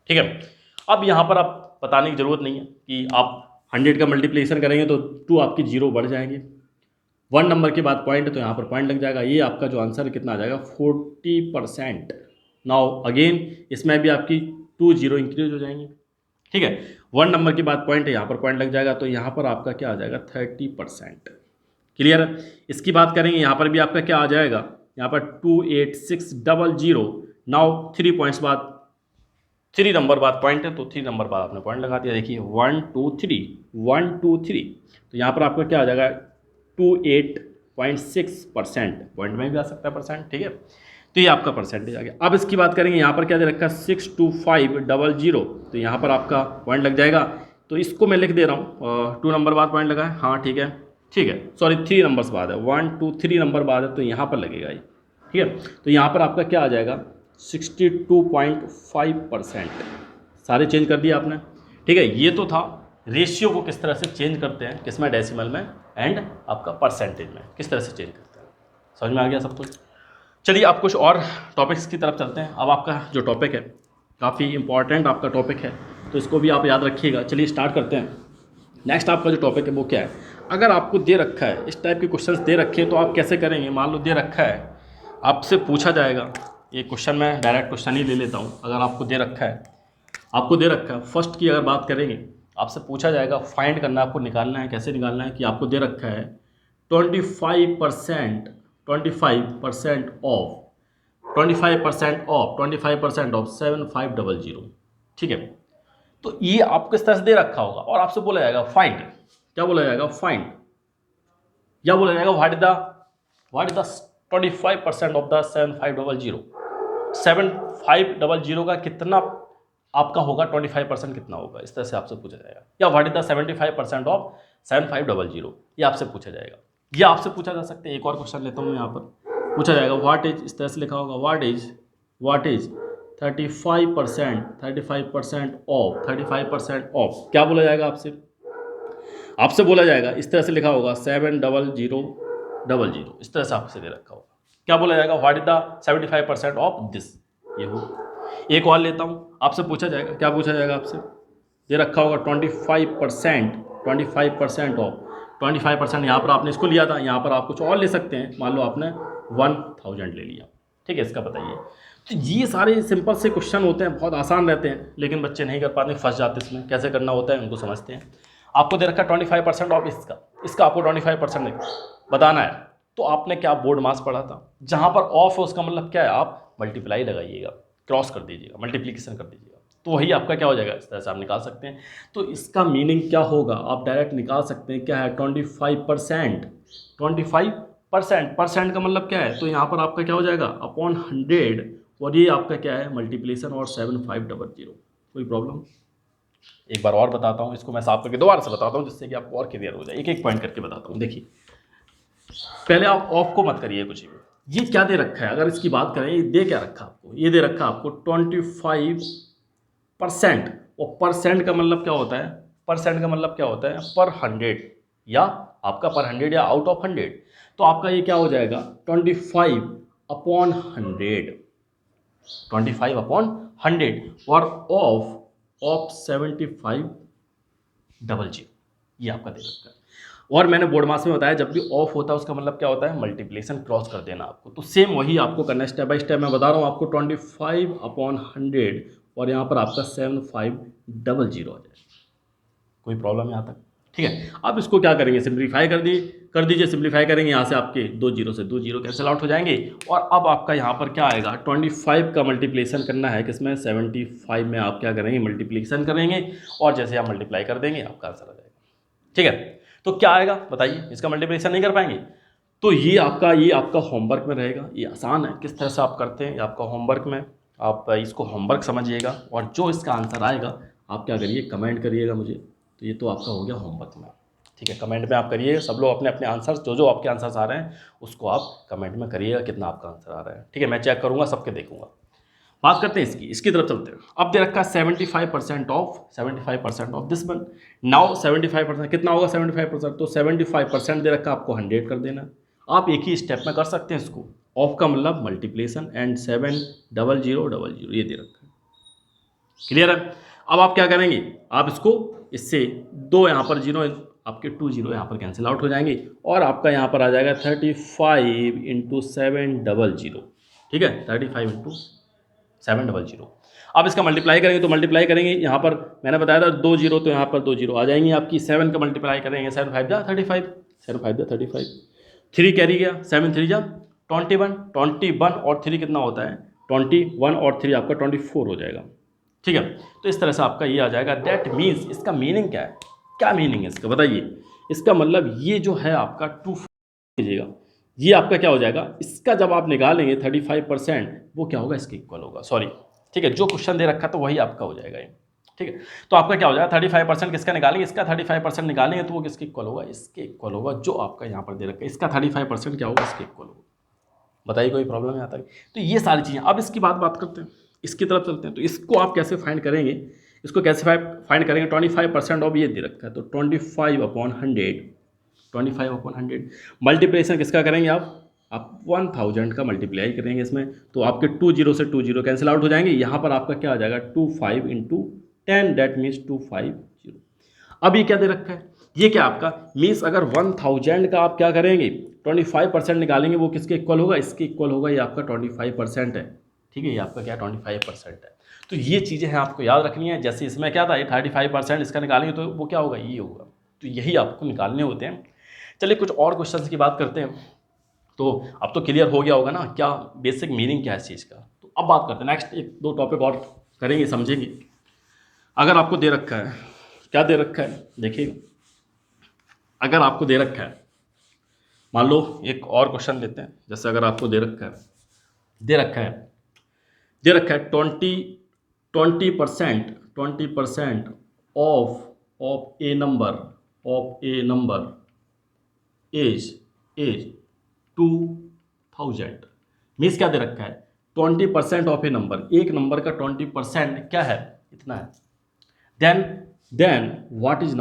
ठीक है, अब यहाँ पर आप बताने की ज़रूरत नहीं है कि आप 100 का मल्टीप्लिकेशन करेंगे तो 2 आपकी 0 बढ़ जाएंगे, 1 नंबर के बाद पॉइंट है तो यहाँ पर पॉइंट लग जाएगा, ये आपका जो आंसर कितना आ जाएगा 40%। नाउ अगेन इसमें भी आपकी 2 0 इंक्रीज हो जाएंगे। ठीक है, 1 नंबर के बाद पॉइंट है, यहाँ पर पॉइंट लग जाएगा तो यहाँ पर आपका क्या आ जाएगा 30%। क्लियर है, इसकी बात करेंगे यहाँ पर भी आपका क्या आ जाएगा, यहाँ पर 28600। नाउ 3 पॉइंट्स बाद 3 नंबर बाद पॉइंट है तो 3 नंबर बाद आपने पॉइंट लगा दिया, देखिए 1 2 3 1 2 3, तो यहाँ पर आपका क्या आ जाएगा 28.6%, पॉइंट में भी आ सकता है परसेंट। ठीक है, तो ये आपका परसेंटेज आ गया। अब इसकी बात करेंगे, यहाँ पर क्या दे रखा है 62500, तो यहाँ पर आपका पॉइंट लग जाएगा, तो इसको मैं लिख दे रहा हूँ 2 नंबर बाद पॉइंट लगा है, हाँ ठीक है सॉरी 3 नंबर्स बाद है, 1 2 3 नंबर बाद है तो यहाँ पर लगेगा ये। ठीक है, तो यहाँ पर आपका क्या आ जाएगा 62.5%, सारे चेंज कर दिए आपने। ठीक है, ये तो था रेशियो को किस तरह से चेंज करते हैं, किसमें डेसिमल में, एंड आपका परसेंटेज में किस तरह से चेंज करते हैं। समझ में आ गया सब कुछ। चलिए अब कुछ और टॉपिक्स की तरफ चलते हैं। अब आपका जो टॉपिक है काफ़ी इंपॉर्टेंट आपका टॉपिक है, तो इसको भी आप याद रखिएगा। चलिए स्टार्ट करते हैं। नेक्स्ट आपका जो टॉपिक है वो क्या है, अगर आपको दे रखा है इस टाइप के क्वेश्चंस दे रखे हैं तो आप कैसे करेंगे। मान लो दे रखा है, आपसे पूछा जाएगा, ये क्वेश्चन मैं डायरेक्ट क्वेश्चन ही ले लेता हूँ। अगर आपको दे रखा है, फर्स्ट की अगर बात करेंगे, आपसे पूछा जाएगा फाइंड करना, आपको निकालना है। कैसे निकालना है कि आपको दे रखा है 25% ऑफ 7500। ठीक है, तो ये आपको किस तरह से दे रखा होगा और आपसे बोला जाएगा फाइंड, क्या बोला जाएगा फाइंड, या बोला जाएगा what is the 25% of the 7500। 7500 का कितना आपका होगा, 25% कितना होगा, इस तरह से आपसे पूछा जाएगा। या व्हाट इज द 75% ऑफ 7500, ये आपसे पूछा जाएगा। या आपसे पूछा जा सकता है, एक और क्वेश्चन लेता हूँ यहाँ पर, पूछा जाएगा व्हाट इज, इस तरह से लिखा होगा व्हाट इज 35% ऑफ, क्या बोला जाएगा आपसे बोला जाएगा, इस तरह से लिखा होगा 70000, इस तरह से आपसे दे रखा होगा। क्या बोला जाएगा what is the 75% of this, ये हो। एक और लेता हूँ, आपसे पूछा जाएगा, क्या पूछा जाएगा आपसे, दे रखा होगा 25% ऑफ 25%, यहाँ पर आपने इसको लिया था, यहाँ पर आप कुछ और ले सकते हैं। मान लो आपने 1000 ले लिया, ठीक है, इसका बताइए। तो ये सारे सिंपल से क्वेश्चन होते हैं, बहुत आसान रहते हैं, लेकिन बच्चे नहीं कर पाते, फंस जाते इसमें। कैसे करना होता है उनको समझते हैं। आपको दे रखा 25% ऑफ इसका आपको 25% बताना है। तो आपने क्या बोर्ड मास पढ़ा था, जहाँ पर ऑफ है उसका मतलब क्या है, आप मल्टीप्लाई लगाइएगा, क्रॉस कर दीजिएगा, मल्टीप्लिकेशन कर दीजिएगा, तो वही आपका क्या हो जाएगा। इस तरह से आप निकाल सकते हैं। तो इसका मीनिंग क्या होगा, आप डायरेक्ट निकाल सकते हैं। क्या है 25%, परसेंट का मतलब क्या है, तो यहाँ पर आपका क्या हो जाएगा अपॉन 100, और ये आपका क्या है मल्टीप्लिकेशन और 7500। कोई प्रॉब्लम। एक बार और बताता हूँ, इसको मैं साफ करके दोबारा से बताता हूँ, जिससे कि आपको और क्लियर हो जाए। एक एक पॉइंट करके बताता हूँ। देखिए, पहले आप ऑफ को मत करिए कुछ भी। ये क्या दे रखा है, अगर इसकी बात करें, ये दे क्या रखा आपको, ये दे रखा आपको 25%, और परसेंट का मतलब क्या होता है, पर 100, या आपका पर 100 या आउट ऑफ 100। तो आपका ये क्या हो जाएगा 25/100, और ऑफ 7500, ये आपका दे रखा है। और मैंने बोर्ड मास में बताया, जब भी ऑफ होता है उसका मतलब क्या होता है, मल्टीप्लिकेशन क्रॉस कर देना आपको। तो सेम वही आपको करना है, स्टेप बाय स्टेप मैं बता रहा हूँ आपको। 25/100 और यहाँ पर आपका 7500 आ जाएगा। कोई प्रॉब्लम यहाँ तक? ठीक है, अब इसको क्या करेंगे, सिंप्लीफाई कर दीजिए। सिंप्लीफाई करेंगे, यहाँ से आपके 2 जीरो से 2 जीरो कैंसिल आउट हो जाएंगे। और अब आपका यहाँ पर क्या आएगा, 25 का मल्टीप्लिकेशन करना है किसमें, 75 में आप क्या करेंगे, मल्टीप्लिकेशन करेंगे और जैसे आप मल्टीप्लाई कर देंगे आपका आंसर आ जाएगा। ठीक है, तो क्या आएगा बताइए, इसका मल्टीप्लिकेशन नहीं कर पाएंगे तो ये आपका होमवर्क में रहेगा। ये आसान है, किस तरह से आप करते हैं, ये आपका होमवर्क में, आप इसको होमवर्क समझिएगा और जो इसका आंसर आएगा आप क्या करिए, कमेंट करिएगा मुझे। तो ये तो आपका हो गया होमवर्क में। ठीक है, कमेंट में आप करिए, सब लोग अपने अपने आंसर्स जो आपके आंसर्स आ रहे हैं उसको आप कमेंट में करिएगा कितना आपका आंसर आ रहा है। ठीक है, मैं चेक करूँगा, सबके देखूंगा। बात करते हैं इसकी तरफ चलते हैं। अब दे रखा है 75% ऑफ दिस वन। नाउ 75% कितना होगा, 75%, तो 75% दे रखा है, आपको 100 कर देना। आप एक ही स्टेप में कर सकते हैं इसको, ऑफ का मतलब मल्टीप्लिकेशन एंड 70000 ये दे रखा है। क्लियर है? अब आप क्या करेंगे, आप इसको इससे 2 यहाँ पर जीरो, आपके 2 जीरो यहाँ पर कैंसिल आउट हो जाएंगे और आपका यहाँ पर आ जाएगा 35 × 700। ठीक है, 35 × 700। अब इसका मल्टीप्लाई करेंगे तो मल्टीप्लाई करेंगे, यहाँ पर मैंने बताया था 2 जीरो, तो यहाँ पर 2 जीरो आ जाएंगी आपकी। 7 का मल्टीप्लाई करेंगे, 7 5 जा 35, 7 5 जा 35, 3 कैरी गया, 7 3 जा 21 और 3 कितना होता है, 21 और 3 आपका 24 हो जाएगा। ठीक है, तो इस तरह से आपका ये आ जाएगा। दैट मीन्स इसका मीनिंग क्या है, क्या मीनिंग है इसका बताइए। इसका मतलब ये जो है आपका 2 कीजिएगा, ये आपका क्या हो जाएगा, इसका जब आप निकालेंगे 35% वो क्या होगा, इसके इक्वल होगा। सॉरी, ठीक है, जो क्वेश्चन दे रखा तो वही आपका हो जाएगा ये। ठीक है, तो आपका क्या हो जाएगा, 35% किसका निकालेंगे, इसका 35% निकालेंगे तो वो किसके इक्वल होगा, इसके इक्वल होगा। जो आपका यहाँ पर दे रखा है इसका 35% क्या होगा, इसके इक्वल होगा। बताइए कोई प्रॉब्लम है आता है? तो ये सारी चीज़ें, अब इसकी बात करते हैं, इसकी तरफ चलते हैं। तो इसको आप कैसे फाइंड करेंगे, इसको कैसे फाइंड करेंगे, 25% ऑफ ये दे रखा है तो 25/100 मल्टीप्लिकेशन किसका करेंगे आप 1000 का मल्टीप्लाई करेंगे इसमें, तो आपके 2 जीरो से 2 जीरो कैंसिल आउट हो जाएंगे। यहाँ पर आपका क्या आ जाएगा, 25 × 10, दैट मीन्स 250। अब ये क्या दे रखा है, ये क्या आपका मीन्स, अगर 1000 का आप क्या करेंगे 25% निकालेंगे वो किसके इक्वल होगा, इसके इक्वल होगा। ये आपका 25% है। ठीक है, ये आपका क्या 25% है। तो ये चीज़ें हैं आपको याद रखनी है। जैसे इसमें क्या था, ये 35% इसका निकालेंगे तो वो क्या होगा, ये होगा। तो यही आपको निकालने होते हैं। चलिए कुछ और क्वेश्चंस की बात करते हैं। तो अब तो क्लियर हो गया होगा ना क्या बेसिक मीनिंग क्या है इस चीज़ का। तो अब बात करते हैं नेक्स्ट, 1-2 टॉपिक और करेंगे, समझेंगे। अगर आपको दे रखा है, क्या दे रखा है देखिए, अगर आपको दे रखा है, मान लो एक और क्वेश्चन लेते हैं। जैसे अगर आपको दे रखा है 20% of A number is 2000। Means क्या दे रखा है, 20% ऑफ ए नंबर, एक नंबर का 20% क्या है, इतना है। देन व्हाट इज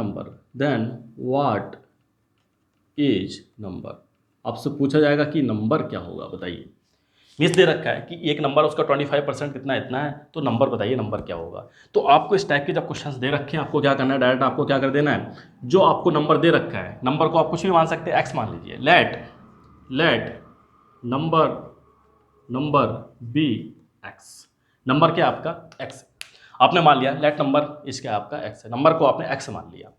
नंबर, आपसे पूछा जाएगा कि नंबर क्या होगा बताइए। मीन्स दे रखा है कि एक नंबर उसका 25% कितना इतना है, तो नंबर बताइए नंबर क्या होगा। तो आपको इस टाइप के जब क्वेश्चंस दे रखे हैं, आपको क्या करना है, डायरेक्ट आपको क्या कर देना है, जो आपको नंबर दे रखा है, नंबर को आप कुछ भी मान सकते हैं, एक्स मान लीजिए। Let number be x, number क्या है आपका एक्स, आपने मान लिया। लेट नंबर इसका आपका एक्स है, नंबर को आपने एक्स मान लिया।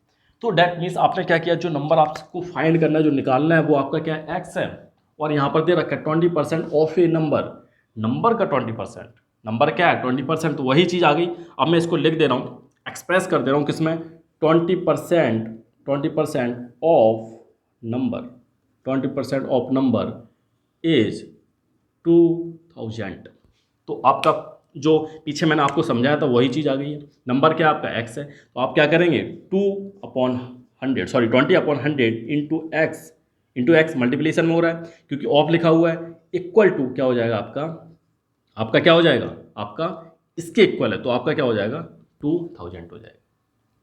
तो डैट मीन्स आपने क्या किया, जो नंबर आपको फाइंड करना है, जो निकालना है, वो आपका क्या है, एक्स है। और यहाँ पर दे रखा है 20% ऑफ ए नंबर का 20%, नंबर क्या है 20%, तो वही चीज़ आ गई। अब मैं इसको लिख दे रहा हूँ, एक्सप्रेस कर दे रहा हूँ किसमें, 20% ऑफ नंबर इज 2000। तो आपका जो पीछे मैंने आपको समझाया था वही चीज़ आ गई है। नंबर क्या आपका एक्स है, तो आप क्या करेंगे 20/100 इंटू एक्स मल्टीप्लिकेशन में हो रहा है क्योंकि ऑफ लिखा हुआ है, इक्वल टू क्या हो जाएगा आपका क्या हो जाएगा, आपका इसके इक्वल है, तो आपका क्या हो जाएगा 2000 हो जाएगा।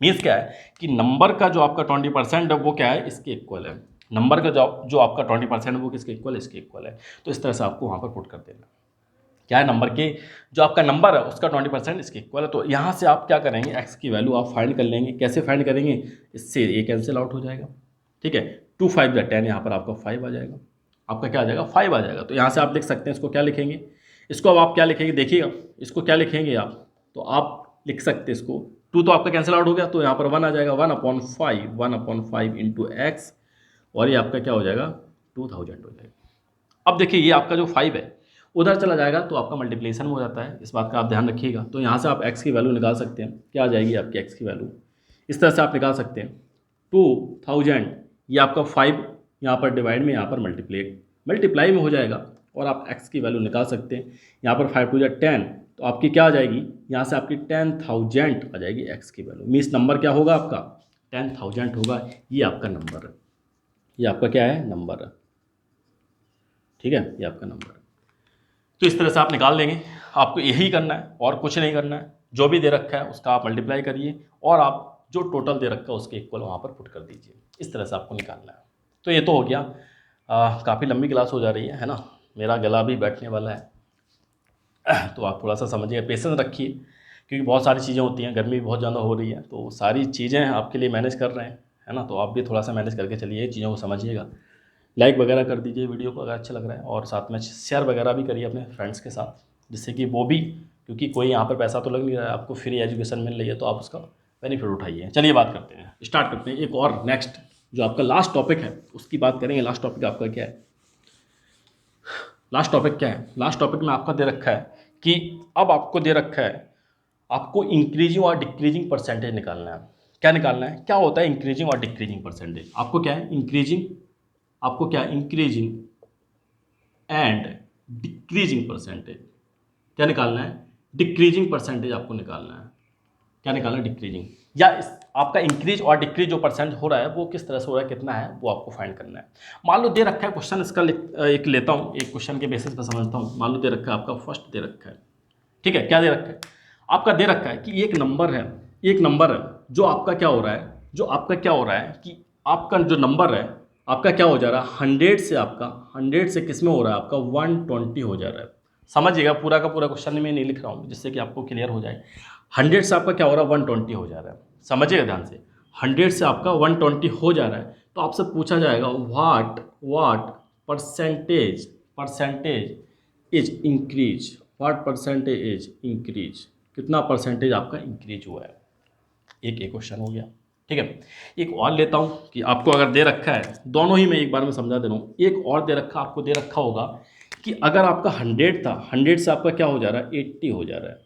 मीन्स क्या है कि नंबर का जो आपका 20% है वो क्या है, इसके इक्वल है। नंबर का जो आपका 20% है वो किसके इक्वल है, इसके इक्वल है। तो इस तरह से आपको वहाँ पर पुट कर देना क्या है, नंबर के जो आपका नंबर है उसका 20% इसके इक्वल है। तो यहाँ से आप क्या करेंगे, एक्स की वैल्यू आप फाइंड कर लेंगे। कैसे फाइंड करेंगे, इससे ए कैंसिल आउट हो जाएगा। ठीक है, 2 5 या 10, यहाँ पर आपका 5 आ जाएगा, आपका क्या आ जाएगा 5 आ जाएगा। तो यहाँ से आप लिख सकते हैं, इसको क्या लिखेंगे, इसको अब आप क्या लिखेंगे देखिएगा, इसको क्या लिखेंगे आप, तो आप लिख सकते हैं इसको, 2 तो आपका कैंसिल आउट हो गया, तो यहाँ पर 1 आ जाएगा, 1/5 इंटू एक्स, और ये आपका क्या हो जाएगा 2000 हो जाएगा। अब देखिए ये आपका जो 5 है उधर चला जाएगा तो आपका मल्टीप्लिकेशन में हो जाता है, इस बात का आप ध्यान रखिएगा। तो यहाँ से आप x की वैल्यू निकाल सकते हैं, क्या आ जाएगी आपकी x की वैल्यू, इस तरह से आप निकाल सकते हैं 2000, ये आपका 5 यहाँ पर डिवाइड में यहाँ पर मल्टीप्लाई में हो जाएगा, और आप x की वैल्यू निकाल सकते हैं। यहाँ पर 5 2 10, तो आपकी क्या आ जाएगी, यहाँ से आपकी 10,000 आ जाएगी x की वैल्यू। मीन्स नंबर क्या होगा आपका 10,000 होगा, ये आपका नंबर है, ये आपका क्या है नंबर है, ठीक है, ये आपका नंबर है। तो इस तरह से आप निकाल लेंगे, आपको यही करना है और कुछ नहीं करना है, जो भी दे रखा है उसका आप मल्टीप्लाई करिए और आप जो टोटल दे रखा है उसके इक्वल वहाँ पर पुट कर दीजिए, इस तरह से आपको निकालना है। तो ये तो हो गया, काफ़ी लंबी क्लास हो जा रही है ना, मेरा गला भी बैठने वाला है, तो आप थोड़ा सा समझिए, पेशेंस रखिए, क्योंकि बहुत सारी चीज़ें होती हैं, गर्मी भी बहुत ज़्यादा हो रही है, तो सारी चीज़ें आपके लिए मैनेज कर रहे हैं, है ना, तो आप भी थोड़ा सा मैनेज करके चलिए, चीज़ों को समझिएगा। लाइक वगैरह कर दीजिए वीडियो को अगर अच्छा लग रहा है, और साथ में शेयर वगैरह भी करिए अपने फ्रेंड्स के साथ, जिससे कि वो भी, क्योंकि कोई यहाँ पर पैसा तो लग नहीं रहा है, आपको फ्री एजुकेशन मिल रही है, तो आप उसका बेनिफिट उठाइए। चलिए बात करते हैं, स्टार्ट करते हैं एक और नेक्स्ट जो आपका लास्ट टॉपिक है उसकी बात करेंगे। लास्ट टॉपिक आपका क्या है, लास्ट टॉपिक क्या है, लास्ट टॉपिक में आपका दे रखा है कि अब आपको दे रखा है आपको इंक्रीजिंग और डिक्रीजिंग परसेंटेज निकालना है। क्या निकालना है, क्या होता है इंक्रीजिंग और डिक्रीजिंग परसेंटेज, आपको क्या है इंक्रीजिंग, आपको क्या इंक्रीजिंग एंड डिक्रीजिंग परसेंटेज क्या निकालना है, डिक्रीजिंग परसेंटेज आपको निकालना है। क्या निकालना है, डिक्रीजिंग, या आपका इंक्रीज और डिक्रीज जो परसेंट हो रहा है वो किस तरह से हो रहा है, कितना है, वो आपको फाइंड करना है। मान लो दे रखा है क्वेश्चन, इसका एक लेता हूँ, एक क्वेश्चन के बेसिस पर समझता हूँ। मान लो दे रखा है आपका फर्स्ट दे रखा है, ठीक है, क्या दे रखा है आपका, दे रखा है कि एक नंबर है, एक नंबर है जो आपका क्या हो रहा है, जो आपका क्या हो रहा है कि आपका जो नंबर है आपका क्या हो जा रहा है 100 से, आपका 100 से किस में हो रहा है आपका 120 हो जा रहा है। समझिएगा, पूरा का पूरा क्वेश्चन में नहीं लिख रहा हूँ जिससे कि आपको क्लियर हो जाए। 100 से आपका क्या हो रहा है 120 हो जा रहा है, समझिएगा ध्यान से, 100 से आपका 120 हो जा रहा है। तो आपसे पूछा जाएगा what percentage is increase, what percentage is increase, कितना परसेंटेज आपका इंक्रीज हुआ है। एक क्वेश्चन हो गया, ठीक है। एक और लेता हूँ कि आपको अगर दे रखा है, दोनों ही मैं एक बार में समझा दे रहा हूँ। एक और दे रखा, आपको दे रखा होगा कि अगर आपका 100 था, 100 से आपका क्या हो जा रहा है 80 हो जा रहा है,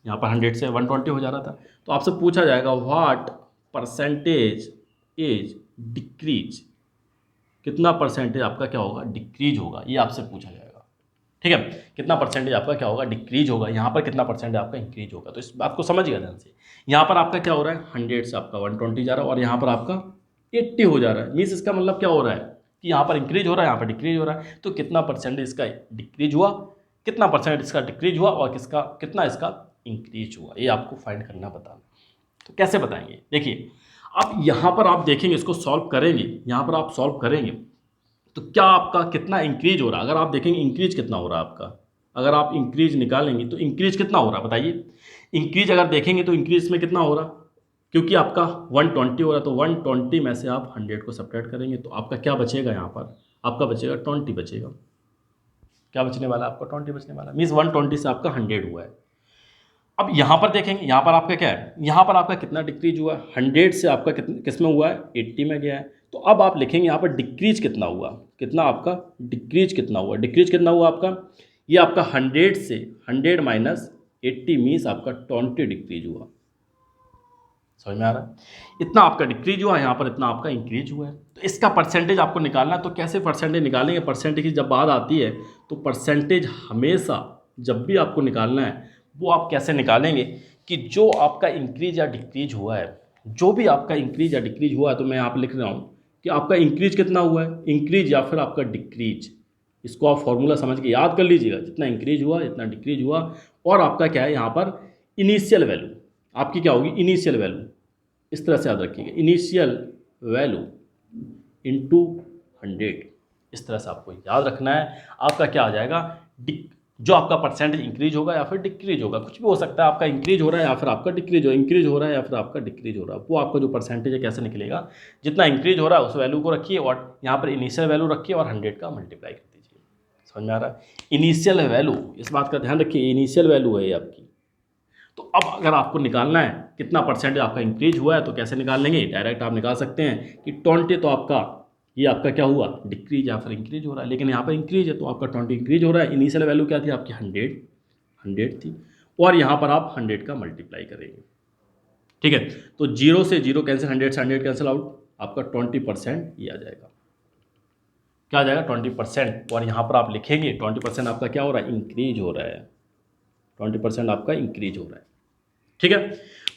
यहाँ पर 100 से 120 हो जा रहा था। तो आपसे पूछा जाएगा व्हाट परसेंटेज इज डिक्रीज, कितना परसेंटेज आपका क्या होगा डिक्रीज होगा, ये आपसे पूछा जाएगा, ठीक है। कितना परसेंटेज आपका क्या होगा डिक्रीज होगा, यहाँ पर कितना परसेंटेज आपका इंक्रीज होगा। तो इस बात को समझिएगा ध्यान से, यहाँ पर आपका क्या हो रहा है 100 से आपका 120 जा रहा है, और यहाँ पर आपका 80 हो जा रहा है। मीन्स इसका मतलब क्या हो रहा है कि यहाँ पर इंक्रीज हो रहा है, यहाँ पर डिक्रीज हो रहा है। तो कितना परसेंटेज इसका डिक्रीज हुआ, कितना परसेंट इसका डिक्रीज हुआ, और कितना इसका इंक्रीज हुआ, ये आपको फाइंड करना, बताना। तो कैसे बताएंगे, देखिए अब यहाँ पर आप देखेंगे, इसको सॉल्व करेंगे, यहाँ पर आप सॉल्व करेंगे तो क्या आपका कितना इंक्रीज हो रहा है। अगर आप देखेंगे इंक्रीज कितना हो रहा है आपका, अगर आप इंक्रीज निकालेंगे तो इंक्रीज कितना हो रहा है बताइए। इंक्रीज अगर देखेंगे तो इंक्रीज में कितना हो रहा, क्योंकि आपका 120 हो रहा है, तो 120 में से आप 100 को सब्ट्रैक्ट करेंगे तो आपका क्या बचेगा, यहाँ पर आपका बचेगा 20 बचेगा। क्या बचने वाला आपका 20 बचने वाला, मीन्स 120 से आपका 100 हुआ है। अब यहाँ पर देखेंगे, यहाँ पर आपका क्या है, यहाँ पर आपका कितना डिक्रीज हुआ, 100 से आपका किस में हुआ है 80 में गया है। तो अब आप लिखेंगे यहाँ पर डिक्रीज कितना हुआ, कितना आपका डिक्रीज कितना हुआ, डिक्रीज कितना हुआ आपका, ये आपका 100 से 100 माइनस 80 मीन्स आपका 20 डिक्रीज हुआ। समझ में आ रहा है, इतना आपका डिक्रीज हुआ, यहाँ पर इतना आपका इंक्रीज हुआ है। तो इसका परसेंटेज आपको निकालना है। तो कैसे परसेंटेज निकालेंगे, परसेंटेज की जब बात आती है तो परसेंटेज हमेशा जब भी आपको निकालना है वो आप कैसे निकालेंगे कि जो आपका इंक्रीज या डिक्रीज हुआ है, जो भी आपका इंक्रीज या डिक्रीज हुआ है, तो मैं यहाँ पर लिख रहा हूँ कि आपका इंक्रीज कितना हुआ है, इंक्रीज या फिर आपका डिक्रीज। इसको आप फॉर्मूला समझ के याद कर लीजिएगा, जितना इंक्रीज हुआ जितना डिक्रीज हुआ। और आपका क्या है यहाँ पर इनिशियल वैल्यू, आपकी क्या होगी इनिशियल वैल्यू, इस तरह से याद रखिएगा, इनिशियल वैल्यू इंटू 100, इस तरह से आपको याद रखना है। आपका क्या आ जाएगा, जो आपका परसेंटेज इंक्रीज होगा या फिर डिक्रीज होगा, कुछ भी हो सकता है, आपका इंक्रीज हो रहा है या फिर आपका डिक्रीज हो, इंक्रीज हो रहा है या फिर आपका डिक्रीज हो रहा है, वो आपका जो परसेंटेज है कैसे निकलेगा, जितना इंक्रीज हो रहा है उस वैल्यू को रखिए और यहाँ पर इनिशियल वैल्यू रखिए और 100 का मल्टीप्लाई कर दीजिए। समझ में आ रहा है, इनिशियल वैल्यू, इस बात का ध्यान रखिए, इनिशियल वैल्यू है ये आपकी। तो अब अगर आपको निकालना है कितना परसेंटेज आपका इंक्रीज हुआ है तो कैसे निकाल लेंगे, डायरेक्ट आप निकाल सकते हैं कि 20 तो आपका ये आपका क्या हुआ, डिक्रीज या फिर इंक्रीज हो रहा है, लेकिन यहाँ पर इंक्रीज है तो आपका 20 इंक्रीज हो रहा है। इनिशियल वैल्यू क्या थी आपकी 100 थी, और यहाँ पर आप 100 का मल्टीप्लाई करेंगे। ठीक है, तो 0 से 0 कैंसिल, 100 से 100 कैंसिल आउट, आपका 20% ये आ जाएगा। क्या आ जाएगा 20%, और यहाँ पर आप लिखेंगे 20% आपका क्या हो रहा है, इंक्रीज हो रहा है, 20% आपका इंक्रीज हो रहा है। ठीक है,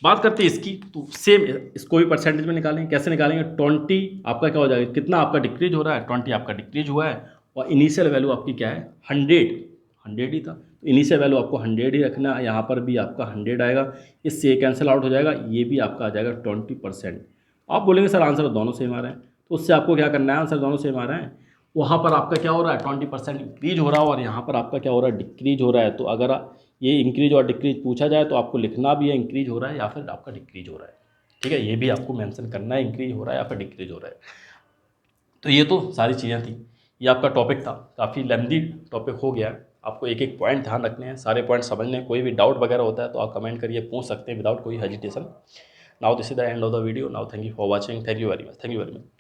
बात करते हैं इसकी, तो सेम इसको भी परसेंटेज में निकालेंगे। कैसे निकालेंगे, 20 आपका क्या हो जाएगा, कितना आपका डिक्रीज हो रहा है, 20 आपका डिक्रीज हुआ है, और इनिशियल वैल्यू आपकी क्या है 100 ही था, तो इनिशियल वैल्यू आपको 100 ही रखना है। यहाँ पर भी आपका 100 आएगा, इससे ये कैंसिल आउट हो जाएगा, ये भी आपका आ जाएगा 20%। आप बोलेंगे सर आंसर दोनों सेम आ रहे हैं, तो उससे आपको क्या करना है, आंसर दोनों सेम आ रहे हैं, वहाँ पर आपका क्या हो रहा है 20% इंक्रीज हो रहा है, और यहाँ पर आपका क्या हो रहा है डिक्रीज हो रहा है। तो अगर ये इंक्रीज और डिक्रीज पूछा जाए तो आपको लिखना भी है इंक्रीज हो रहा है या फिर आपका डिक्रीज हो रहा है। ठीक है, ये भी आपको मेंशन करना है इंक्रीज हो रहा है या फिर डिक्रीज हो रहा है। तो ये तो सारी चीज़ें थी, ये आपका टॉपिक था, काफ़ी लेंथी टॉपिक हो गया। आपको एक एक पॉइंट ध्यान रखने हैं, सारे पॉइंट समझने हैं। कोई भी डाउट वगैरह होता है तो आप कमेंट करिए, पूछ सकते हैं विदाउट कोई hesitation. Now this is the end of the video. Now thank you for watching, thank you very much, thank you very much.